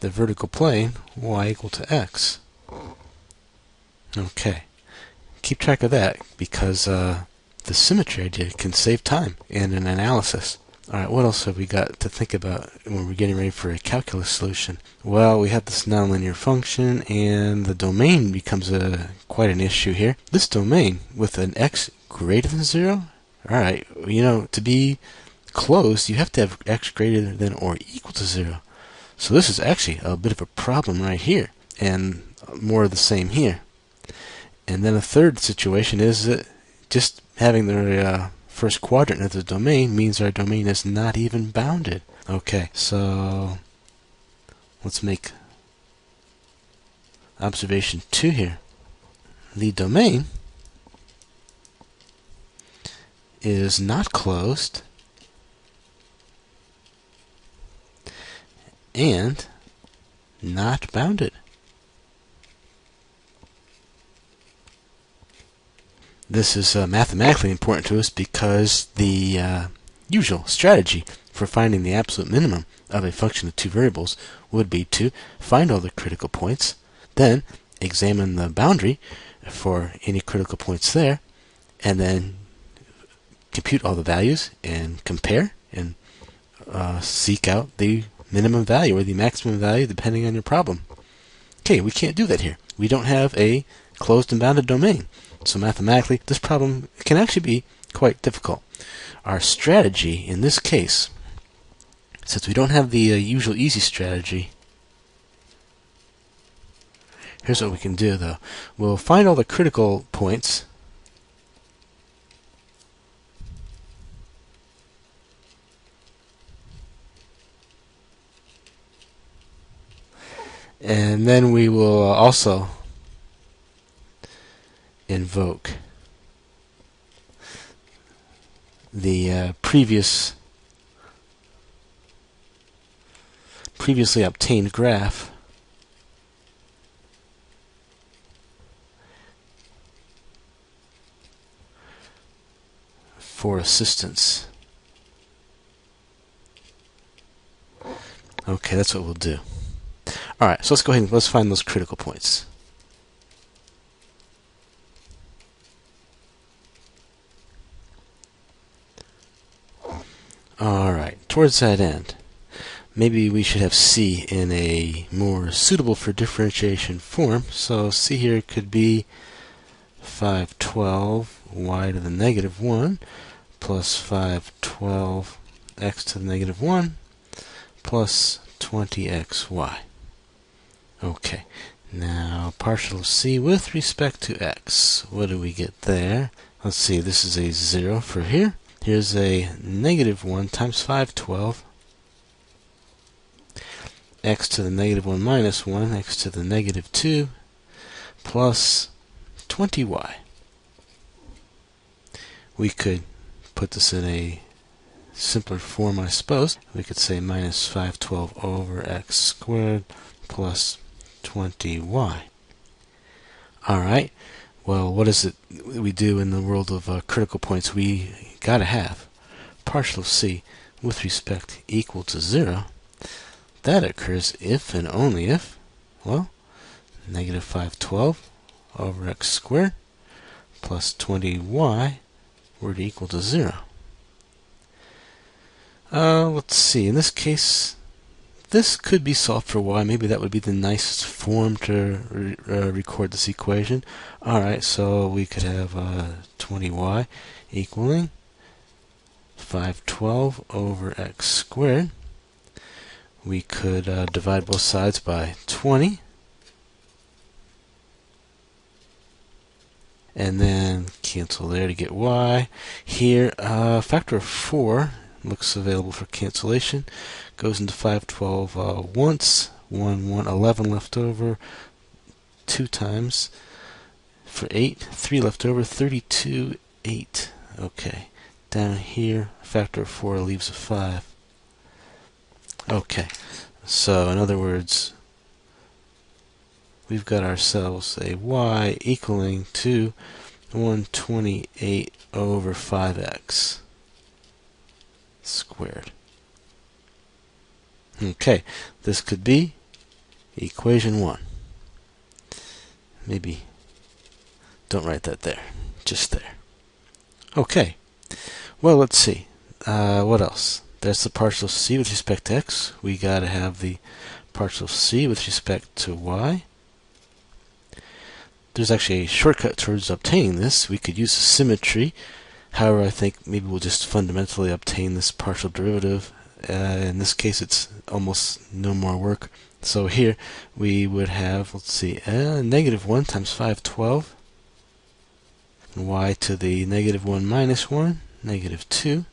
the vertical plane y equal to x. Okay, keep track of that because the symmetry idea can save time in an analysis. Alright, what else have we got to think about when we're getting ready for a calculus solution? Well, we have this nonlinear function, and the domain becomes quite an issue here. This domain with an x greater than 0? Alright, you know, to be closed, you have to have x greater than or equal to 0. So this is actually a bit of a problem right here, and more of the same here. And then a third situation is that just having the first quadrant of the domain means our domain is not even bounded. Okay, so let's make observation 2 here. The domain is not closed and not bounded. This is mathematically important to us because the usual strategy for finding the absolute minimum of a function of two variables would be to find all the critical points, then examine the boundary for any critical points there, and then compute all the values and compare and seek out the minimum value or the maximum value depending on your problem. Okay, we can't do that here. We don't have a closed and bounded domain. So mathematically, this problem can actually be quite difficult. Our strategy in this case, since we don't have the usual easy strategy, here's what we can do though. We'll find all the critical points, and then we will also invoke the previously obtained graph for assistance. Okay, that's what we'll do. Alright, so let's go ahead and let's find those critical points. Alright, towards that end, maybe we should have C in a more suitable for differentiation form. So C here could be 512 y to the negative 1 plus 512 x to the negative 1 plus 20xy. Okay, now partial of C with respect to x. What do we get there? Let's see, this is a 0 for here. Here's a negative 1 times 512 x to the negative 1 minus 1 x to the negative 2 plus 20y. We could put this in a simpler form, I suppose. We could say minus 512 over x squared plus 20y. Alright, well, what is it we do in the world of critical points? We gotta have partial of C with respect equal to 0. That occurs if and only if, well, negative 512 over x squared plus 20y were to equal to 0. Let's see, in this case, this could be solved for y. Maybe that would be the nicest form to record this equation. Alright, so we could have 20y equaling 512 over x squared. We could divide both sides by 20. And then cancel there to get y. Here, factor of 4 looks available for cancellation. Goes into 512 once, 11 left over, 2 times. For 8, 3 left over, 32, 8. Okay. Down here, factor of 4 leaves a 5. Okay. So, in other words, we've got ourselves a y equaling to 128 over 5x squared. Okay, this could be equation 1. Maybe don't write that there, just there. Okay, well, let's see. What else? There's the partial c with respect to x. We got to have the partial c with respect to y. There's actually a shortcut towards obtaining this. We could use the symmetry. However, I think maybe we'll just fundamentally obtain this partial derivative. In this case, it's almost no more work. So here we would have, let's see, negative 1 times 512, y to the negative 1 minus 1, negative 2,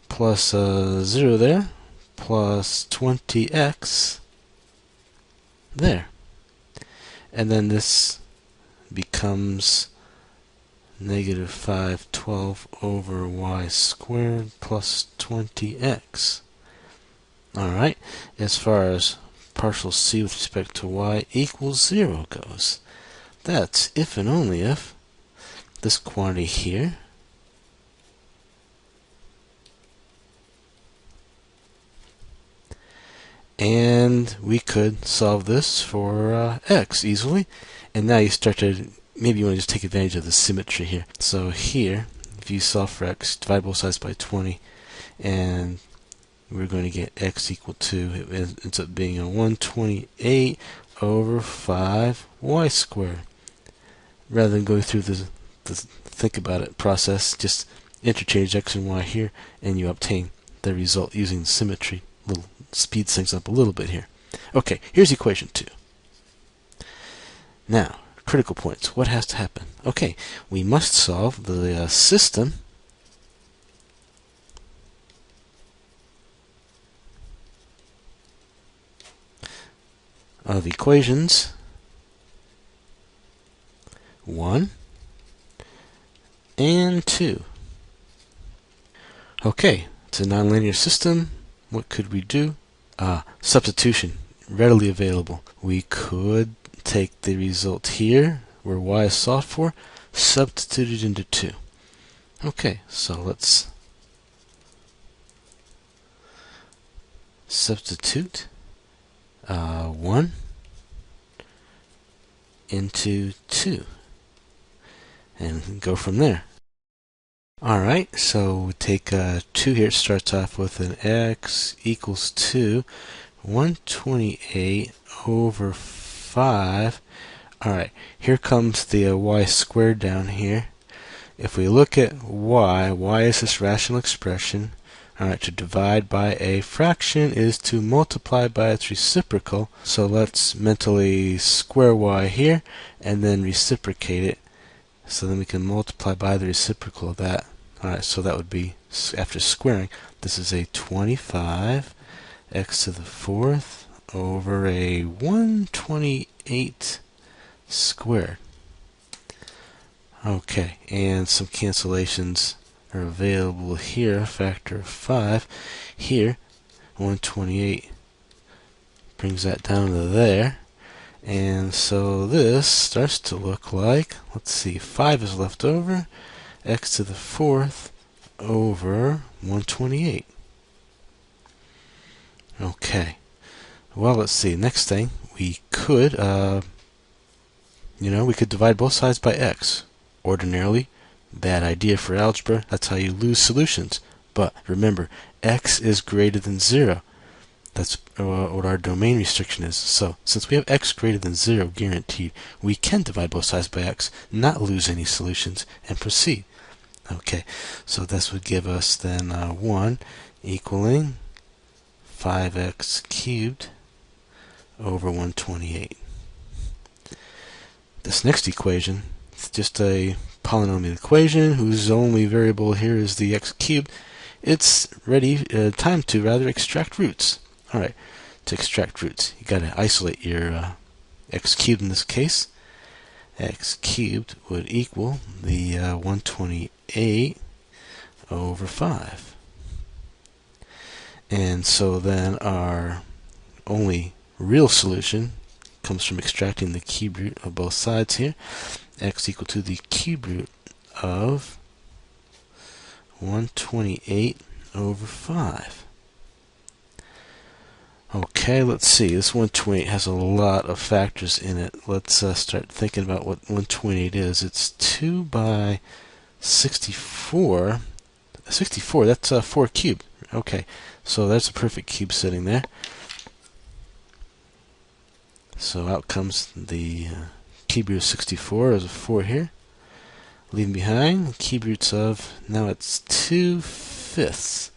plus 0 there, plus 20x there. And then this becomes negative 512 over y squared plus 20x. Alright, as far as partial c with respect to y equals 0 goes, that's if and only if this quantity here and we could solve this for x easily. And now you start to, maybe you want to just take advantage of the symmetry here. So here, if you solve for x, divide both sides by 20, and we're going to get x equal to, it ends up being a 128 over 5 y squared. Rather than go through the think about it process, just interchange x and y here, and you obtain the result using symmetry. Little speeds things up a little bit here. Okay, here's equation 2. Now, critical points. What has to happen? Okay, we must solve the system of equations 1 and 2. Okay, it's a nonlinear system. What could we do? Substitution, readily available. We could take the result here, where y is solved for, substitute it into 2. Okay, so let's substitute 1 into 2 and go from there. Alright, so we take 2 here. It starts off with an x equals 2, 128 over 5. Alright, here comes the y squared down here. If we look at y is this rational expression. Alright, to divide by a fraction is to multiply by its reciprocal. So let's mentally square y here and then reciprocate it. So then we can multiply by the reciprocal of that. Alright, so that would be, after squaring, this is a 25 x to the 4th over a 128 squared. Okay, and some cancellations are available here, a factor of 5. Here, 128 brings that down to there. And so this starts to look like, let's see, 5 is left over, x to the 4th over 128. Okay, well, let's see, next thing, we could, we could divide both sides by x. Ordinarily, bad idea for algebra, that's how you lose solutions. But remember, x is greater than 0. That's what our domain restriction is. So, since we have x greater than 0 guaranteed, we can divide both sides by x, not lose any solutions, and proceed. Okay, so this would give us then 1 equaling 5x cubed over 128. This next equation, it's just a polynomial equation whose only variable here is the x cubed. It's time to extract roots. Alright, to extract roots, you got to isolate your x cubed in this case. X cubed would equal the 128 over 5. And so then our only real solution comes from extracting the cube root of both sides here. X equal to the cube root of 128 over 5. Okay, let's see. This 128 has a lot of factors in it. Let's start thinking about what 128 is. It's 2 by 64. 64, that's 4 cubed. Okay, so that's a perfect cube sitting there. So out comes the cube root of 64 as a 4 here. Leaving behind cube roots of, now it's 2/5.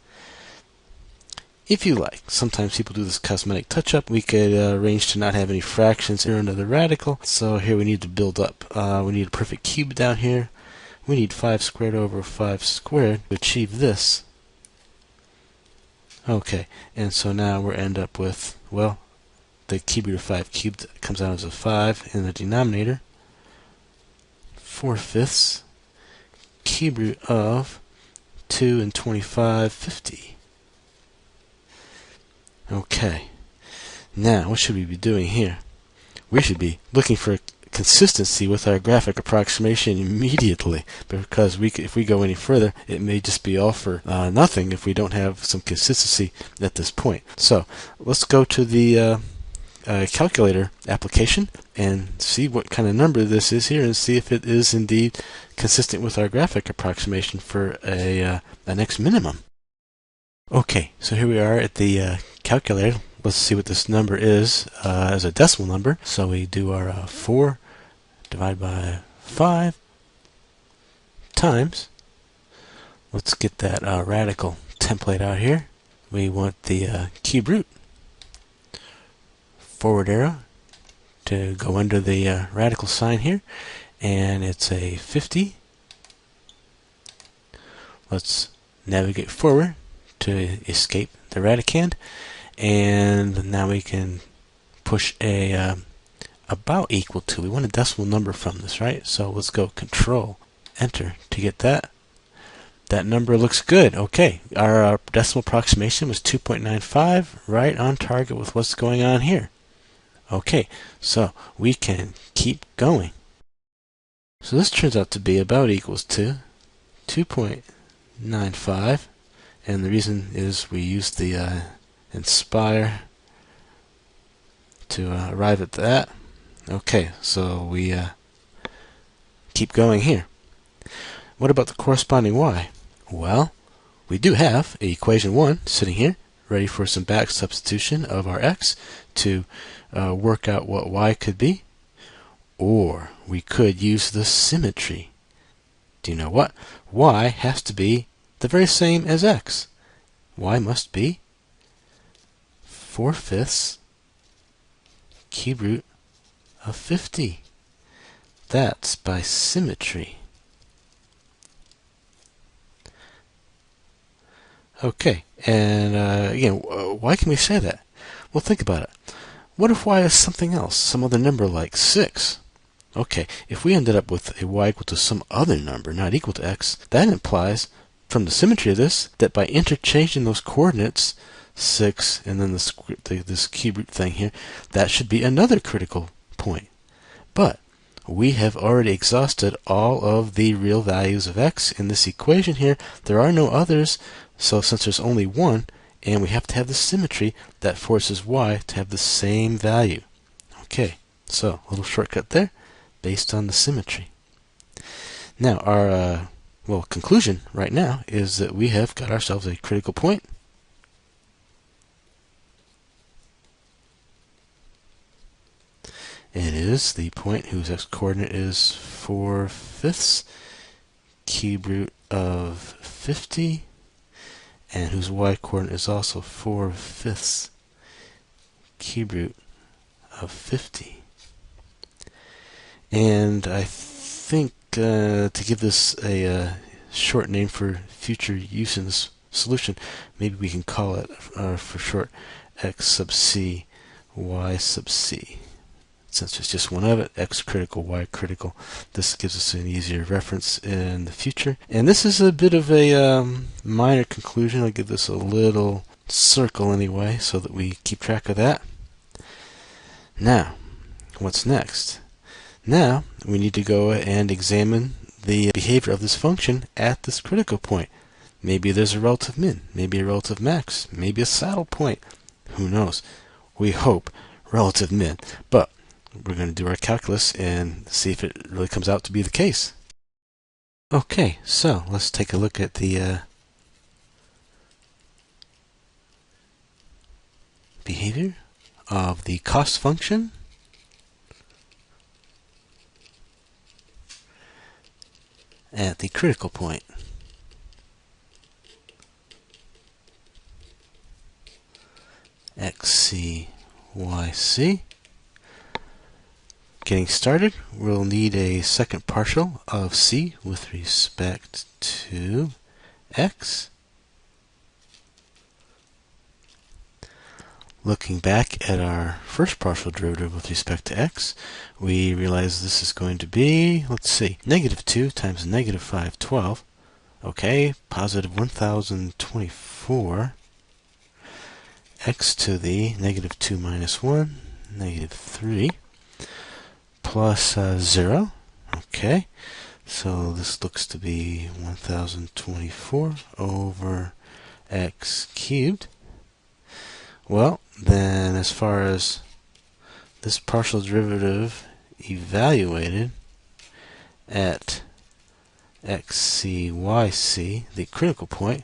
If you like, sometimes people do this cosmetic touch-up. We could arrange to not have any fractions here under the radical. So here we need to build up. We need a perfect cube down here. We need 5 squared over 5 squared to achieve this. Okay, and so now we end up with, well, the cube root of 5 cubed comes out as a 5 in the denominator. 4/5 cube root of 2 and 25, 50. Okay. Now, what should we be doing here? We should be looking for consistency with our graphic approximation immediately, because if we go any further, it may just be all for nothing if we don't have some consistency at this point. So let's go to the calculator application and see what kind of number this is here, and see if it is indeed consistent with our graphic approximation for an x minimum. Okay, so here we are at the calculator. Let's see what this number is as a decimal number. So we do our 4 divided by 5 times. Let's get that radical template out here. We want the cube root, forward arrow to go under the radical sign here, and it's a 50. Let's navigate forward to escape the radicand, and now we can push a about equal to. We want a decimal number from this, right? So let's go Control Enter to get that. That number looks good. Okay, our decimal approximation was 2.95, right on target with what's going on here. Okay, so we can keep going. So this turns out to be about equals to 2.95, and the reason is we used the Nspire to arrive at that. Okay, so we keep going here. What about the corresponding y? Well, we do have equation 1 sitting here, ready for some back substitution of our x to work out what y could be. Or we could use the symmetry. Do you know what? Y has to be the very same as x. Y must be 4/5 cube root of 50. That's by symmetry. Okay, and again, why can we say that? Well, think about it. What if y is something else, some other number like 6? Okay, if we ended up with a y equal to some other number not equal to x, that implies, from the symmetry of this, that by interchanging those coordinates, 6 and then this cube root thing here, that should be another critical point. But we have already exhausted all of the real values of x in this equation here. There are no others, so since there's only one, and we have to have the symmetry, that forces y to have the same value. Okay, so a little shortcut there, based on the symmetry. Now, our conclusion right now is that we have got ourselves a critical point. It is the point whose x-coordinate is 4/5 cube root of 50, and whose y-coordinate is also 4/5 cube root of 50. And I think to give this a short name for future use in this solution, maybe we can call it for short x sub c, y sub c. Since there's just one of it, x critical, y critical, this gives us an easier reference in the future. And this is a bit of a minor conclusion. I'll give this a little circle anyway, so that we keep track of that. Now, what's next? Now, we need to go and examine the behavior of this function at this critical point. Maybe there's a relative min, maybe a relative max, maybe a saddle point. Who knows? We hope relative min. But we're going to do our calculus and see if it really comes out to be the case. Okay, so let's take a look at the behavior of the cost function at the critical point. XC, YC. Getting started, we'll need a second partial of c with respect to x. Looking back at our first partial derivative with respect to x, we realize this is going to be, let's see, negative 2 times negative 512. Okay, positive 1024. x to the negative 2 minus 1, negative 3, plus 0. Okay, so this looks to be 1024 over x cubed. Well, then as far as this partial derivative evaluated at xc,yc, the critical point,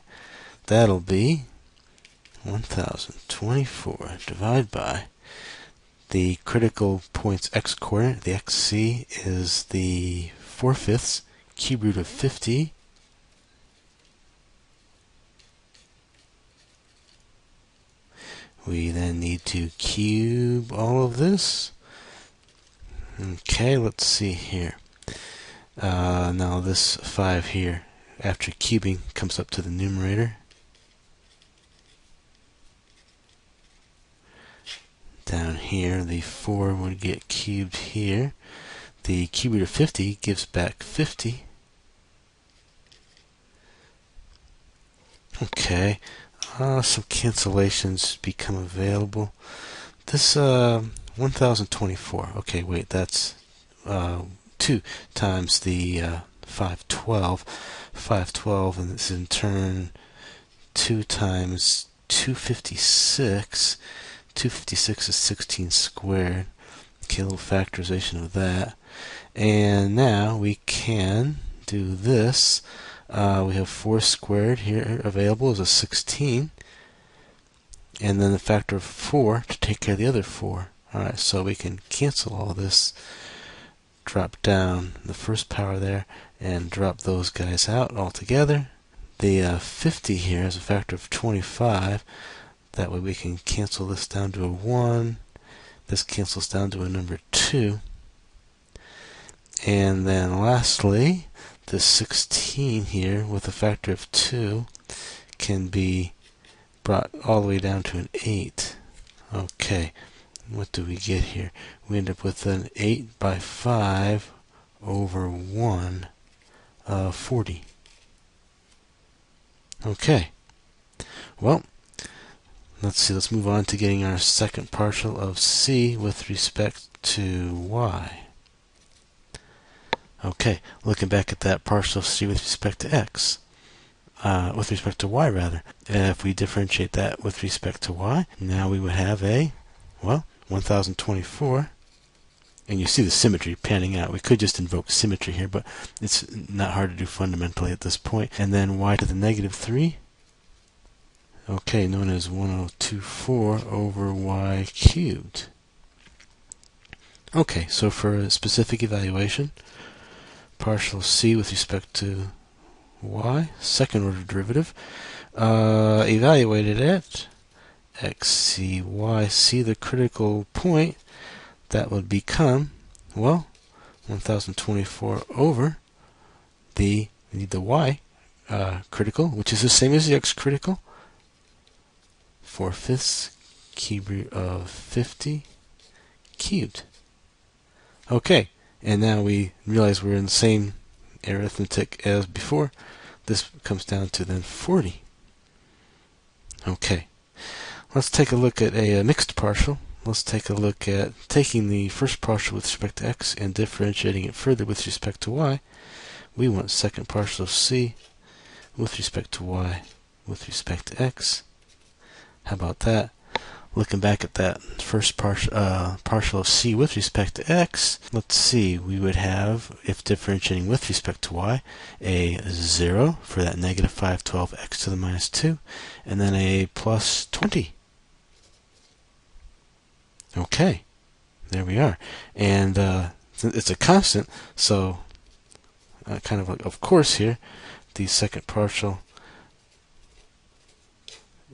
that'll be 1024 divided by the critical point's x-coordinate. The xc is the 4/5 cube root of 50. We then need to cube all of this. Okay, let's see here. Now this 5 here, after cubing, comes up to the numerator. Down here, the 4 would get cubed here. The cube root of 50 gives back 50. Okay, some cancellations become available. This 1024, okay, wait, that's 2 times the 512. 512, and this is in turn 2 times 256. 256 is 16 squared. Okay, a little factorization of that. And now we can do this. We have 4 squared here available as a 16. And then the factor of 4 to take care of the other 4. Alright, so we can cancel all this. Drop down the first power there and drop those guys out altogether. The 50 here is a factor of 25. That way we can cancel this down to a 1. This cancels down to a number 2. And then lastly, this 16 here with a factor of 2 can be brought all the way down to an 8. Okay, what do we get here? We end up with an 8 by 5 over 1 of 40. Okay, well, let's see, let's move on to getting our second partial of c with respect to y. Okay, looking back at that partial of c with respect to x, with respect to y rather. If we differentiate that with respect to y, now we would have a, well, 1024. And you see the symmetry panning out. We could just invoke symmetry here, but it's not hard to do fundamentally at this point. And then y to the negative 3. Okay, known as 1024 over y cubed. Okay, so for a specific evaluation, partial c with respect to y, second order derivative, evaluated at xc,y, the critical point, that would become, well, 1024 over the y critical, which is the same as the x critical, 4/5 cube root of 50 cubed. Okay, and now we realize we're in the same arithmetic as before. This comes down to then 40. Okay, let's take a look at a mixed partial. Let's take a look at taking the first partial with respect to x and differentiating it further with respect to y. We want second partial of c with respect to y with respect to x. How about that? Looking back at that first partial of c with respect to x, let's see, we would have, if differentiating with respect to y, a 0 for that negative 512 x to the minus 2, and then a plus 20. Okay, there we are. And it's a constant, so kind of course here, the second partial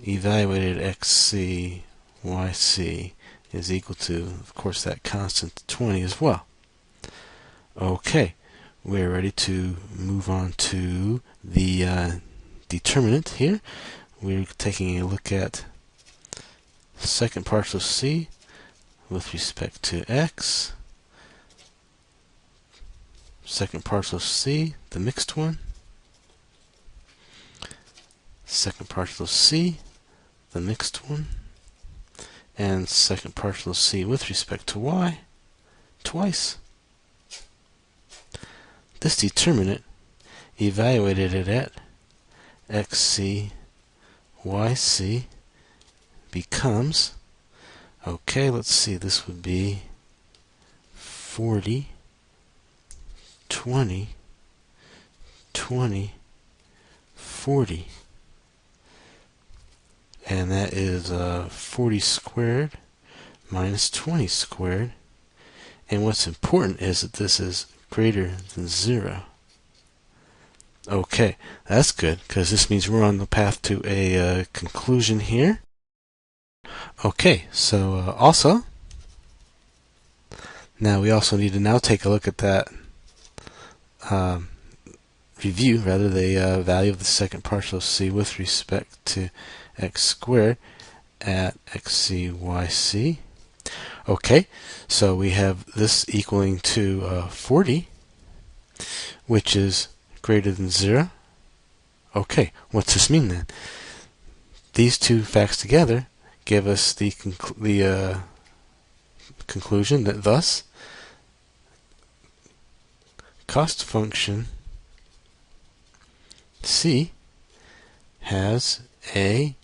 evaluated xc, yc is equal to, of course, that constant 20 as well. Okay, we're ready to move on to the determinant here. We're taking a look at second partial of c with respect to x, second partial of c, the mixed one, second partial of c, the mixed one, and second partial of c with respect to y twice. This determinant, evaluated it at xc, yc, becomes, okay, let's see, this would be 40, 20, 20, 40. And that is 40 squared minus 20 squared. And what's important is that this is greater than 0. Okay, that's good, because this means we're on the path to a conclusion here. Okay, so also, now we also need to now take a look at that review, rather, the value of the second partial of c with respect to x squared at xc, yc. Okay, so we have this equaling to 40, which is greater than 0. Okay, what's this mean then? These two facts together give us the conclusion that thus cost function c has a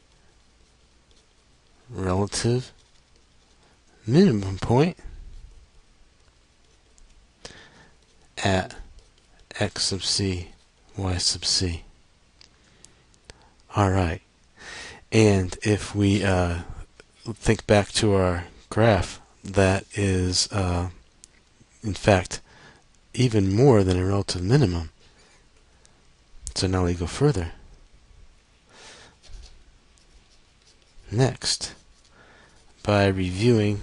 relative minimum point at x sub c, y sub c. Alright, and if we think back to our graph, that is in fact even more than a relative minimum. So now we go further. Next, by reviewing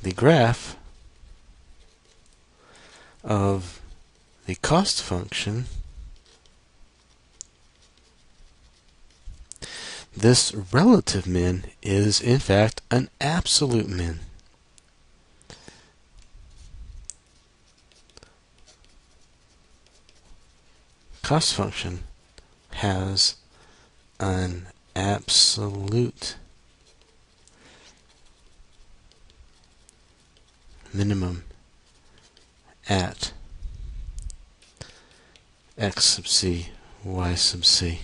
the graph of the cost function, this relative min is in fact an absolute min. Cost function has an absolute minimum at x sub c, y sub c.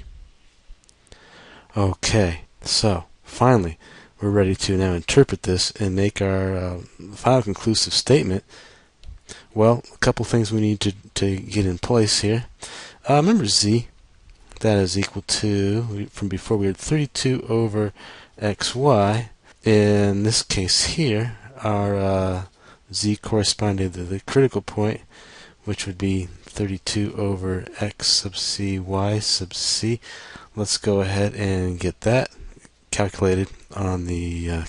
Okay, so finally we're ready to now interpret this and make our final conclusive statement. Well, a couple things we need to get in place here. Remember z, that is equal to, from before we had 32 over xy. In this case here, our z corresponding to the critical point, which would be 32 over x sub c, y sub c. Let's go ahead and get that calculated on the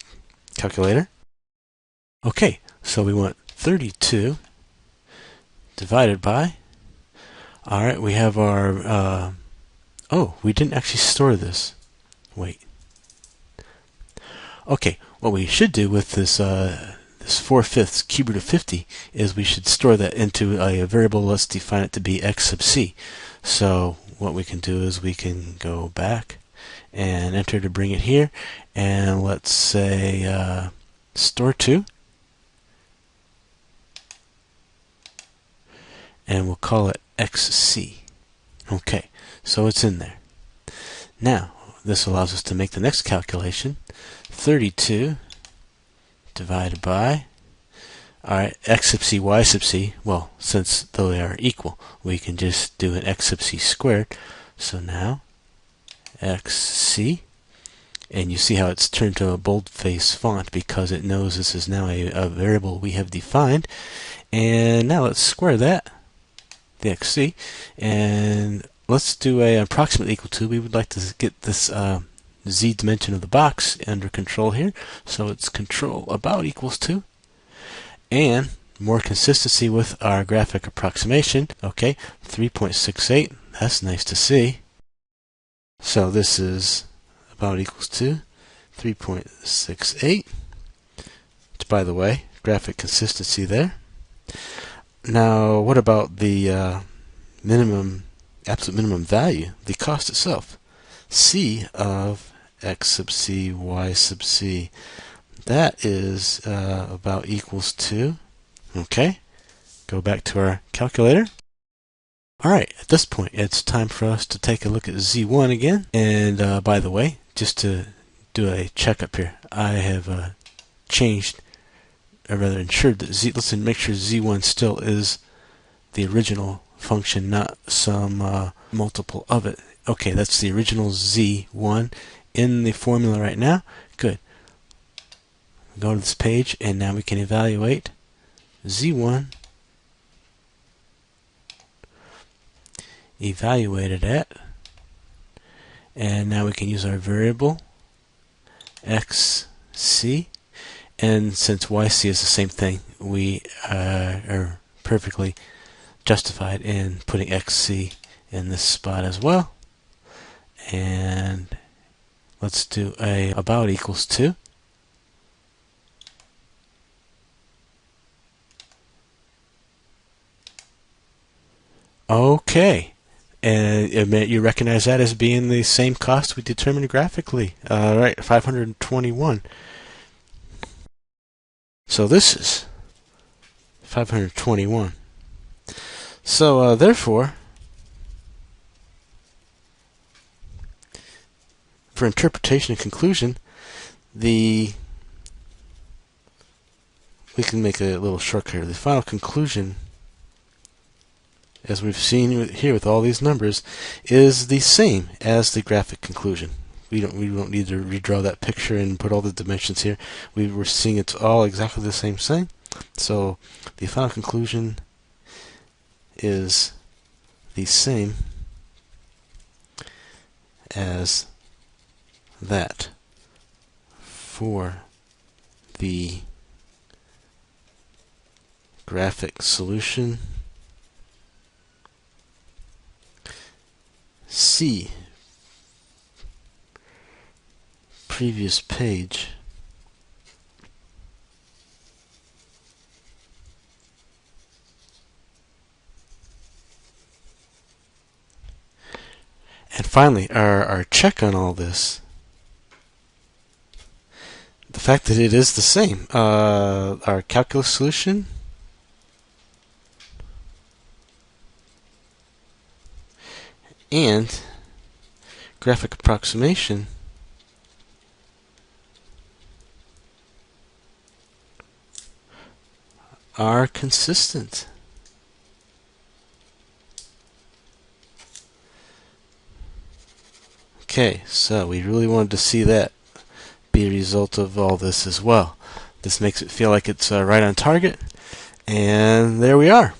calculator. Okay, so we want 32 divided by, alright, we have our, oh, we didn't actually store this. Wait. Okay, what we should do with this this 4/5 cube root of 50 is we should store that into a variable. Let's define it to be x sub c. So what we can do is we can go back and enter to bring it here, and let's say store 2, and we'll call it xc. Okay, so it's in there. Now this allows us to make the next calculation. 32 divided by, alright, x sub c, y sub c. Well, since they are equal, we can just do an x sub c squared. So now xc, and you see how it's turned to a boldface font because it knows this is now a variable we have defined. And now let's square that, the xc, and let's do an approximate equal to. We would like to get this z dimension of the box under control here, so it's control about equals to, and more consistency with our graphic approximation. Okay, 3.68, that's nice to see. So this is about equals to 3.68, which, by the way, graphic consistency there. Now what about the absolute minimum value, the cost itself? C of x sub c, y sub c. That is about equals to, okay, go back to our calculator. Alright, at this point it's time for us to take a look at Z1 again. And by the way, just to do a checkup here, I have changed, or rather ensured that let's make sure Z1 still is the original function, not some multiple of it. Okay, that's the original Z1 in the formula right now. Good. Go to this page, and now we can evaluate Z1 evaluated at, and now we can use our variable xc, and since yc is the same thing, we are perfectly justified in putting xc in this spot as well. And let's do a about equals to. Okay, and you recognize that as being the same cost we determined graphically. Right, 521. So this is 521. So therefore, for interpretation and conclusion, we can make a little shortcut here. The final conclusion, as we've seen here with all these numbers, is the same as the graphic conclusion. We don't need to redraw that picture and put all the dimensions here. We're seeing it's all exactly the same thing. So the final conclusion is the same as that for the graphic solution. See previous page. And finally, our check on all this, the fact that it is the same. Our calculus solution and graphic approximation are consistent. Okay, so we really wanted to see that be a result of all this as well. This makes it feel like it's right on target, and there we are.